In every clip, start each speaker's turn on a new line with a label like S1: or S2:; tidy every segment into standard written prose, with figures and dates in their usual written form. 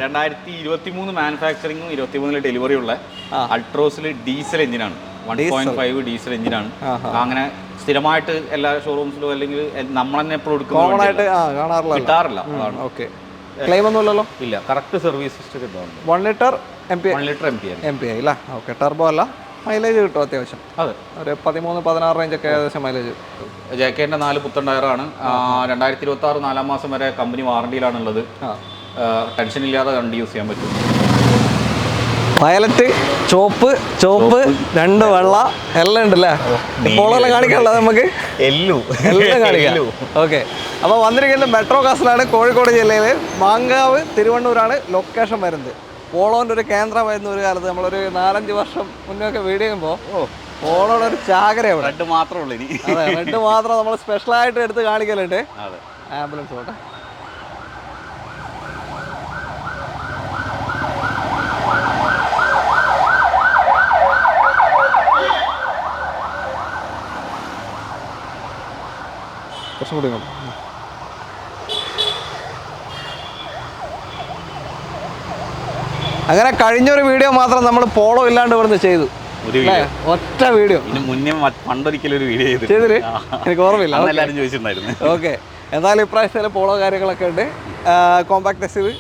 S1: 2023 മാനുഫാക്ചറിങ്ങും 23 delivery ഉള്ള അൾട്രോസിൽ diesel എഞ്ചിനാണ്. 1.5 diesel എഞ്ചിനാണ്. അങ്ങനെ സ്ഥിരമായിട്ട് എല്ലാ ഷോറൂംസിലും അല്ലെങ്കിൽ നമ്മൾ തന്നെ എപ്പോഴും കിട്ടാറില്ല.
S2: ക്ലെയിം ഒന്നുമില്ലല്ലോ?
S1: ഇല്ല, കറക്റ്റ് സർവീസ് ഹിസ്റ്ററി കിട്ടുന്നുണ്ട്.
S2: 1 ലിറ്റർ MP അല്ല. ഓക്കെ, ടർബോ അല്ല. മൈലേജ് കിട്ടും അത്യാവശ്യം. അതെ, ഒരു 13-16 റേഞ്ചൊക്കെ ഏകദേശം മൈലേജ്.
S1: ജെകെന്റെ 4 പുത്തൻ ടയറാണ്. 2026 4 മാസം വരെ കമ്പനി വാറണ്ടിയിലാണുള്ളത്. ടെൻഷൻ ഇല്ലാതെ വണ്ടി യൂസ് ചെയ്യാൻ പറ്റും.
S2: വയലറ്റ്, ചോപ്പ്, 2 വെള്ള എല്ലാം ഉണ്ടല്ലേ? ഇപ്പോഴെല്ലാം കാണിക്കാനുള്ളത് നമുക്ക് എല്ലാം കാണിക്കാം. ഓക്കെ, അപ്പോൾ വന്നിരിക്കുന്നത് മെട്രോ കാസിലാണ്. കോഴിക്കോട് ജില്ലയിൽ മാങ്കാവ് തിരുവണ്ണൂരാണ് ലൊക്കേഷൻ വരുന്നത്. പോളോൻ്റെ ഒരു കേന്ദ്രമായിരുന്നു ഒരു കാലത്ത്. നമ്മളൊരു 4-5 വർഷം മുന്നൊക്കെ വീഡിയോ ചെയ്യുമ്പോൾ പോളോയുടെ ഒരു ചാകരയാണ്.
S1: റെഡ് മാത്രമേ ഉള്ളൂ ഇനി.
S2: അതെ, റെഡ് മാത്രം നമ്മൾ സ്പെഷ്യലായിട്ട് എടുത്ത് കാണിക്കലുണ്ട്. ആംബുലൻസ് പോട്ടെ. കുറച്ചും കൂടി അങ്ങനെ കഴിഞ്ഞൊരു വീഡിയോ മാത്രം നമ്മൾ പോളോ ഇല്ലാണ്ട് ഇവിടുന്ന് ചെയ്തു. ഒറ്റ വീഡിയോ
S1: മുന്നേ പണ്ടൊരിക്കലൊരു വീഡിയോ
S2: ചെയ്തിട്ട് എനിക്ക് ഓർമ്മയില്ല.
S1: എല്ലാവരും ചോദിച്ചിട്ടുണ്ടായിരുന്നു.
S2: ഓക്കെ, എന്തായാലും ഇപ്രാവശ്യത്തിൽ പോളോ കാര്യങ്ങളൊക്കെ ഉണ്ട്. കോമ്പാക്ട് എസ്യൂവി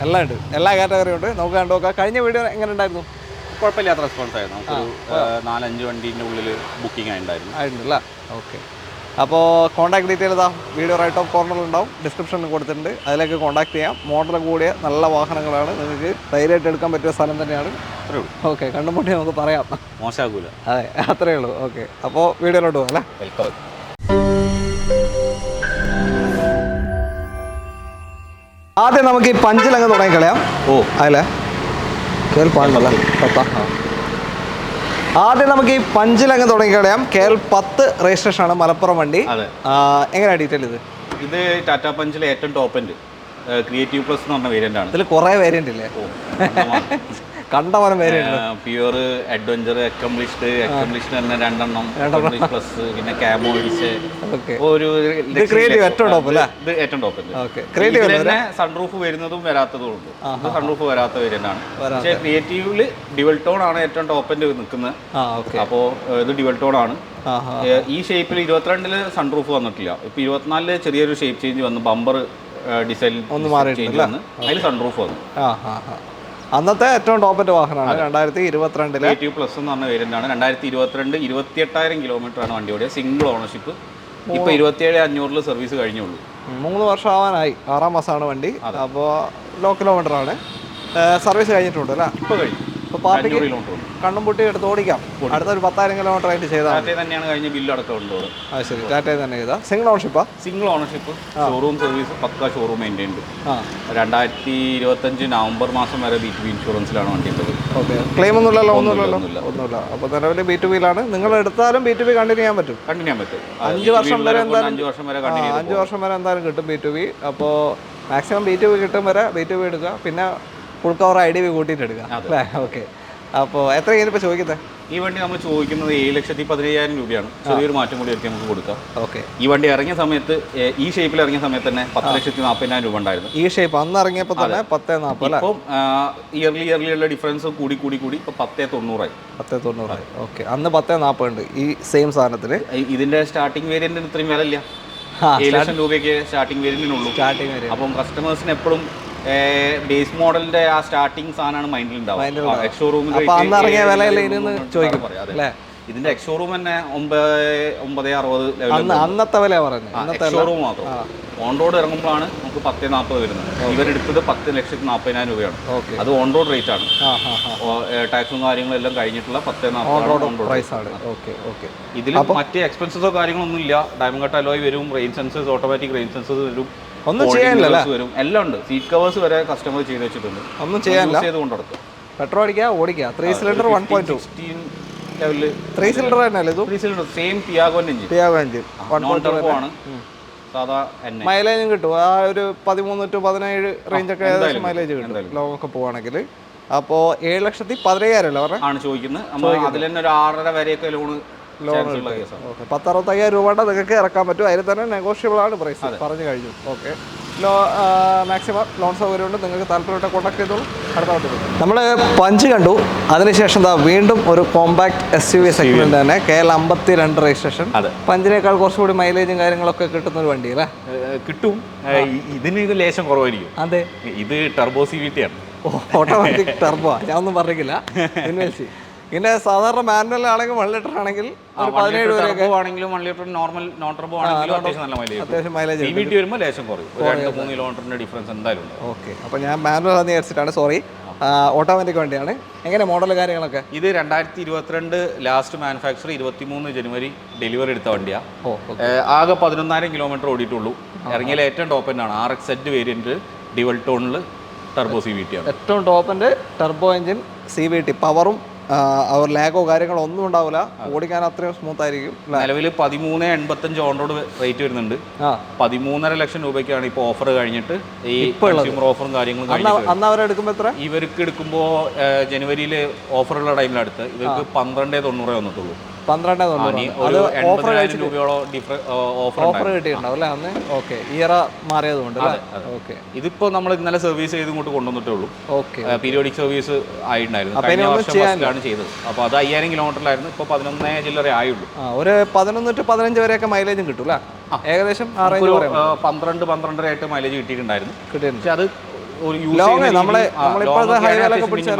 S2: എല്ലാം ഉണ്ട്, എല്ലാ കാറ്റഗറിയും ഉണ്ട്. നമുക്ക് കണ്ടുനോക്കാം. കഴിഞ്ഞ വീഡിയോ എങ്ങനെ ഉണ്ടായിരുന്നു?
S1: കുഴപ്പമില്ലാത്ത റെസ്പോൺസ് ആയിരുന്നു. നമുക്ക് 4-5 വണ്ടീൻ്റെ ഉള്ളിൽ ബുക്കിംഗ്
S2: ആയിട്ടുണ്ടല്ലേ? ഓക്കെ, അപ്പോൾ കോൺടാക്ട് ഡീറ്റെയിൽ ഇതാ വീഡിയോ റൈറ്റ് ഓഫ് കോർണറിൽ ഉണ്ടാവും, ഡിസ്ക്രിപ്ഷനിൽ കൊടുത്തിട്ടുണ്ട്. അതിലേക്ക് കോൺടാക്ട് ചെയ്യാം. മോഡൽ കൂടിയ നല്ല വാഹനങ്ങളാണ്, നിങ്ങൾക്ക് ധൈര്യമായിട്ട് എടുക്കാൻ പറ്റിയ സ്ഥലം തന്നെയാണ്. ഓക്കെ, കണ്ടുമുട്ടി നമുക്ക് പറയാം,
S1: മോശമാകൂല.
S2: അതെ, അത്രയേ ഉള്ളൂ. ഓക്കെ, അപ്പോൾ വീഡിയോയിലോട്ട് പോകാം അല്ലേ?
S1: വെൽക്കം.
S2: ആദ്യം നമുക്ക് ഈ പഞ്ചിലങ്ങ് തുടങ്ങിക്കളയാം. അല്ലേ കേൾപ്പാണല്ലോ പത്താ. ആദ്യം നമുക്ക് ഈ പഞ്ചിലങ്ങ് തുടങ്ങിക്കളയാം. KL10 രജിസ്ട്രേഷനാണ്, മലപ്പുറം വണ്ടി. എങ്ങനെയാണ് ഡീറ്റെയിൽ
S1: ഇത് ടാറ്റ പഞ്ചിലെ ഏറ്റവും ടോപ്പ് എൻഡ് ക്രിയേറ്റീവ് പ്ലസ് എന്ന് പറഞ്ഞ വേരിയന്റ് ആണ്.
S2: ഇതിൽ കുറേ വേരിയന്റ് ഇല്ലേ? കണ്ടമാനം വേരിയന്റ്.
S1: പ്യുവർ, അഡ്വഞ്ചർ, അക്കംപ്ലിഷ്ഡ് തന്നെ 2 പ്ലസ്, പിന്നെ ക്യാമോയിഡ്സ്. ഒരു
S2: ഏറ്റവും ടോപ്പ് അല്ലേ?
S1: ഇത് ഏറ്റവും ടോപ്പ്. സൺറൂഫ് വരുന്നതും വരാത്തതും ഉണ്ട്. സൺറൂഫ് വരാത്ത വേരിയന്റ് ആണ്. പക്ഷേ ക്രിയേറ്റീവില് ഡ്യുവൽ ടോൺ ആണ് ഏറ്റവും ടോപ്പ് എൻഡ് നിൽക്കുന്നത്. അപ്പോൾ ഇത് ഡ്യുവൽ ടോൺ ആണ്. ഈ ഷേപ്പിൽ 22-ല് സൺറൂഫ് വന്നിട്ടില്ല. ഇപ്പൊ 24-ല് ചെറിയൊരു ഷേപ്പ് ചേഞ്ച് വന്നു. ബമ്പർ ഡിസൈൻ ചേഞ്ച് വന്ന് അതിൽ സൺറൂഫ് വന്നു.
S2: അന്നത്തെ ഏറ്റവും ടോപ്പിന്റെ വാഹനമാണ് 2022-ലെ
S1: പ്ലസ് എന്ന് പറഞ്ഞ വേരിയന്റ് ആണ്. 2022 28,000 കിലോമീറ്റർ ആണ് വണ്ടി ഓടിയ. Single ownership. ഇപ്പൊ 27,500-ല് സർവീസ് കഴിഞ്ഞുള്ളൂ.
S2: 3 വർഷം ആവാനായി. 6-ാം മാസമാണ് വണ്ടി. അപ്പോൾ ലോ കിലോമീറ്റർ ആണ്. സർവീസ് കഴിഞ്ഞിട്ടുണ്ട് അല്ലേ?
S1: ഇപ്പൊ കഴിഞ്ഞു.
S2: പാർട്ടിക്ക് കണ്ണും പൊട്ടി എടുത്ത് ഓടിക്കാം. അടുത്തൊരു 10,000 കിലോമീറ്റർ ആയിട്ട് ചെയ്താൽ
S1: തന്നെയാണ് കഴിഞ്ഞ ബില്ല് അടക്കമുണ്ട്.
S2: ശരി, ടാറ്റ തന്നെ ചെയ്താൽ. സിംഗിൾ ഓണർഷിപ്പ് ഷോറൂം സർവീസ് പക്ക ഷോറൂം മെയിൻറ്റെയിൻ ഉണ്ട്. 2025 നവംബർ മാസം വരെ B2B ഇൻഷുറൻസിലാണ് വണ്ടി ഉള്ളത്. ഓക്കെ, ക്ലെയിം ഒന്നുമില്ല. അപ്പോൾ നിലവിൽ B2Bയിലാണ്. നിങ്ങൾ എടുത്താലും B2B കണ്ടിന്യൂ ചെയ്യാൻ പറ്റും. 5 വർഷം വരെ എന്തായാലും 5 വർഷം വരെ എന്തായാലും കിട്ടും B2B. അപ്പോൾ മാക്സിമം B2B കിട്ടും വരെ B2B എടുക്കുക. പിന്നെ ഫുൾ കവർ IDV കൂട്ടിയിട്ട് എടുക്കുക അല്ലേ? ഓക്കെ, അപ്പോൾ എത്രയാണ് ഇപ്പോൾ ചോദിക്കുന്നത്?
S1: ഈ വണ്ടി നമ്മൾ ചോദിക്കുന്നത് 7,15,000 രൂപയാണ്. ചെറിയൊരു മാറ്റം കൂടി എടുത്ത് നമുക്ക് കൊടുക്കാം.
S2: ഓക്കെ,
S1: ഈ വണ്ടി ഇറങ്ങിയ സമയത്ത്, ഈ ഷേപ്പിൽ ഇറങ്ങിയ സമയത്ത് തന്നെ 10,40,000 രൂപ ഉണ്ടായിരുന്നു.
S2: ഈ ഷേപ്പ് അന്ന് ഇറങ്ങിയപ്പോൾ തന്നെ 10,40,000.
S1: ഇപ്പം ഇയർലിയുള്ള ഡിഫറൻസ് കൂടി ഇപ്പൊ 10,90,000.
S2: ഓക്കെ, അന്ന് 10,40 ഉണ്ട് ഈ സെയിം സാധനത്തിൽ.
S1: ഇതിന്റെ സ്റ്റാർട്ടിംഗ് വേരിയന്റിന് ഇത്രയും വില ഇല്ല. 7,00,000 രൂപയ്ക്ക് സ്റ്റാർട്ടിംഗ് വേരിയന്റിനുള്ളൂ. അപ്പം കസ്റ്റമേഴ്സിന് എപ്പോഴും ബേസ് മോഡലിന്റെ ആ സ്റ്റാർട്ടിംഗ് സാധനമാണ് മൈൻഡിൽ ഉണ്ടാവും. ഇതിന്റെ എക്സ്ഷോറൂം തന്നെ 9,60
S2: അന്നത്തെ വില പറഞ്ഞത്.
S1: എക്സ്ഷോറൂം മാത്രം. ഓൺ റോഡ് ഇറങ്ങുമ്പോഴാണ് നമുക്ക് 10,40 വരുന്നത്. ഇവരെടുത്തത് 10,40,000 രൂപയാണ്. അത് ഓൺ റോഡ് റേറ്റ് ആണ്. ടാക്സും കാര്യങ്ങളും എല്ലാം കഴിഞ്ഞിട്ടുള്ള 10,40. ഇതിൽ മറ്റ് എക്സ്പെൻസസോ കാര്യങ്ങളൊന്നും ഇല്ല. ഡയമണ്ട് കട്ട് അലോയ് വരും, rain sensors, automatic rain sensors വരും,
S2: ഒന്നും ചെയ്യാനില്ല
S1: വരും, എല്ലാം ഉണ്ട്. സീറ്റ് കവേഴ്സ് വരെ കസ്റ്റമർ ചെയ്ത് വെച്ചിട്ടുണ്ട്.
S2: ഒന്നും ചെയ്യാനില്ല.
S1: ചെയ്തുകൊണ്ടെടുക്കും.
S2: പെട്രോൾ ഓടിക്കുക 3 സിലിണ്ടർ 1.2
S1: ലെവലിൽ
S2: 3 സിലിണ്ടർ തന്നെയല്ലേ?
S1: 3 സിലിണ്ടർ സെയിം പിയാഗോന്റെ എഞ്ചിൻ. നോൺ ടർബോ ആണ്. സാധാ
S2: മൈലേജും കിട്ടും. ആ ഒരു 13 to 17 റേഞ്ചൊക്കെ ഏകദേശം മൈലേജ് കിട്ടും ലോങ് ഒക്കെ പോവാണെങ്കിൽ. അപ്പോൾ 7,15,000 അല്ലേ പറഞ്ഞത്
S1: ആണ് ചോദിക്കുന്നത്. അതിൽ തന്നെ ഒരു 6.5 വരെയൊക്കെ ലോണ്
S2: ലോൺ 10,65,000 രൂപയുടെ നിങ്ങൾക്ക് ഇറക്കാൻ പറ്റും. അതിൽ തന്നെ നെഗോഷ്യബിൾ ആണ് പ്രൈസ് പറഞ്ഞു കഴിഞ്ഞു. ഓക്കെ, മാക്സിമം ലോൺ സൗകര്യമുണ്ട്. നിങ്ങൾക്ക് താല്പര്യമായിട്ട് കോൺടാക്ട് ചെയ്തോളൂ. അടുത്ത വണ്ടി നമ്മൾ പഞ്ച് കണ്ടു. അതിനുശേഷം വീണ്ടും ഒരു കോമ്പാക്ട് SUV സെഗ്മെന്റ് തന്നെ KL 52 രജിസ്ട്രേഷൻ. പഞ്ചിനേക്കാൾ കുറച്ചുകൂടി മൈലേജും കാര്യങ്ങളൊക്കെ കിട്ടുന്ന ഒരു വണ്ടി അല്ലേ?
S1: കിട്ടും. ഇതിന് ലേശം കുറവായിരിക്കും.
S2: അതെ,
S1: ഇത് ടർബോ CVT ആണ്.
S2: Automatic turbo. ഞാൻ ഒന്നും പറഞ്ഞില്ല. പിന്നെ സാധാരണ മാനുവൽ ആണെങ്കിൽ 1 ലിറ്റർ ആണെങ്കിൽ 17 വരെയൊക്കെ
S1: ആണെങ്കിലും 1 ലിറ്റർ നോർമൽ നോൺ ടർബോ ആണെങ്കിലും അത്യാവശ്യം മൈലേജ് CVT വരുമ്പോൾ ലേശം കുറയും. 2-3 കിലോമീറ്ററിന്റെ ഡിഫറൻസ് എന്തായാലും ഉണ്ട്.
S2: ഓക്കെ, അപ്പോൾ ഞാൻ മാനുവൽ ആണെന്ന് വിചാരിച്ചിട്ടാണ്, സോറി. ഓട്ടോമാറ്റിക് വണ്ടിയാണ്. എങ്ങനെ മോഡൽ കാര്യങ്ങളൊക്കെ?
S1: ഇത് 2022 ലാസ്റ്റ് മാനുഫാക്ചർ 23 ജനുവരി ഡെലിവറി എടുത്ത വണ്ടിയാണ്. ആകെ 11,000 കിലോമീറ്റർ ഓടിയിട്ടുള്ളൂ. ഇറങ്ങിയ ഏറ്റവും ടോപ്പ് എൻഡാണ് RXZ വേരിയന്റ് ഡ്യുവൽ ടോണിൽ ടർബോ CVT ആണ്.
S2: ഏറ്റവും ടോപ്പ് എൻ്റെ ടർബോ എഞ്ചിൻ CVT. പവറും അവർ ലാഗോ കാര്യങ്ങളോ ഒന്നും ഉണ്ടാവില്ല. ഓടിക്കാൻ അത്രയും സ്മൂത്ത് ആയിരിക്കും.
S1: നിലവിൽ 13.85 ഓൺ റോഡ് റേറ്റ് വരുന്നുണ്ട്. 13.5 ലക്ഷം രൂപയ്ക്കാണ് ഇപ്പോൾ ഓഫർ കഴിഞ്ഞിട്ട് ഈ കൺസ്യൂമർ ഓഫറും കാര്യങ്ങളും.
S2: അന്ന് അവരെടുക്കുമ്പോൾ എത്ര?
S1: ഇവർക്ക് എടുക്കുമ്പോൾ ജനുവരിയിൽ ഓഫറുള്ള ടൈമിലടുത്ത് ഇവർക്ക് 12.90 വന്നിട്ടുള്ളൂ.
S2: 12.90
S1: ഓഫർ
S2: കിട്ടിയിട്ടുണ്ടാവും അല്ലേ അന്ന്? ഓക്കെ, ഇയറ മാറിയതുകൊണ്ട്. ഓക്കെ,
S1: ഇതിപ്പോ നമ്മൾ ഇന്നലെ സർവീസ് ചെയ്ത് ഇങ്ങോട്ട് കൊണ്ടുവന്നിട്ടേ ഉള്ളൂ.
S2: ഓക്കെ,
S1: പീരിയോഡിക് സർവീസ് ആയിട്ടുണ്ടായിരുന്നു. കഴിഞ്ഞ വർഷം ചെയ്തത്. അപ്പോൾ അത് 5000 കിലോമീറ്ററിലായിരുന്നു. ഇപ്പോൾ 11 ചില്ലറ ആയുള്ളൂ.
S2: ഒരു 11 to 15 വരെയൊക്കെ മൈലേജും കിട്ടും അല്ലേ? ഏകദേശം
S1: 12-12.5 ആയിട്ട് മൈലേജ് കിട്ടിയിട്ടുണ്ടായിരുന്നു. പക്ഷെ അത്
S2: നമ്മളിപ്പോഴത്തെ ഹൈവേലൊക്കെ പിടിച്ചാൽ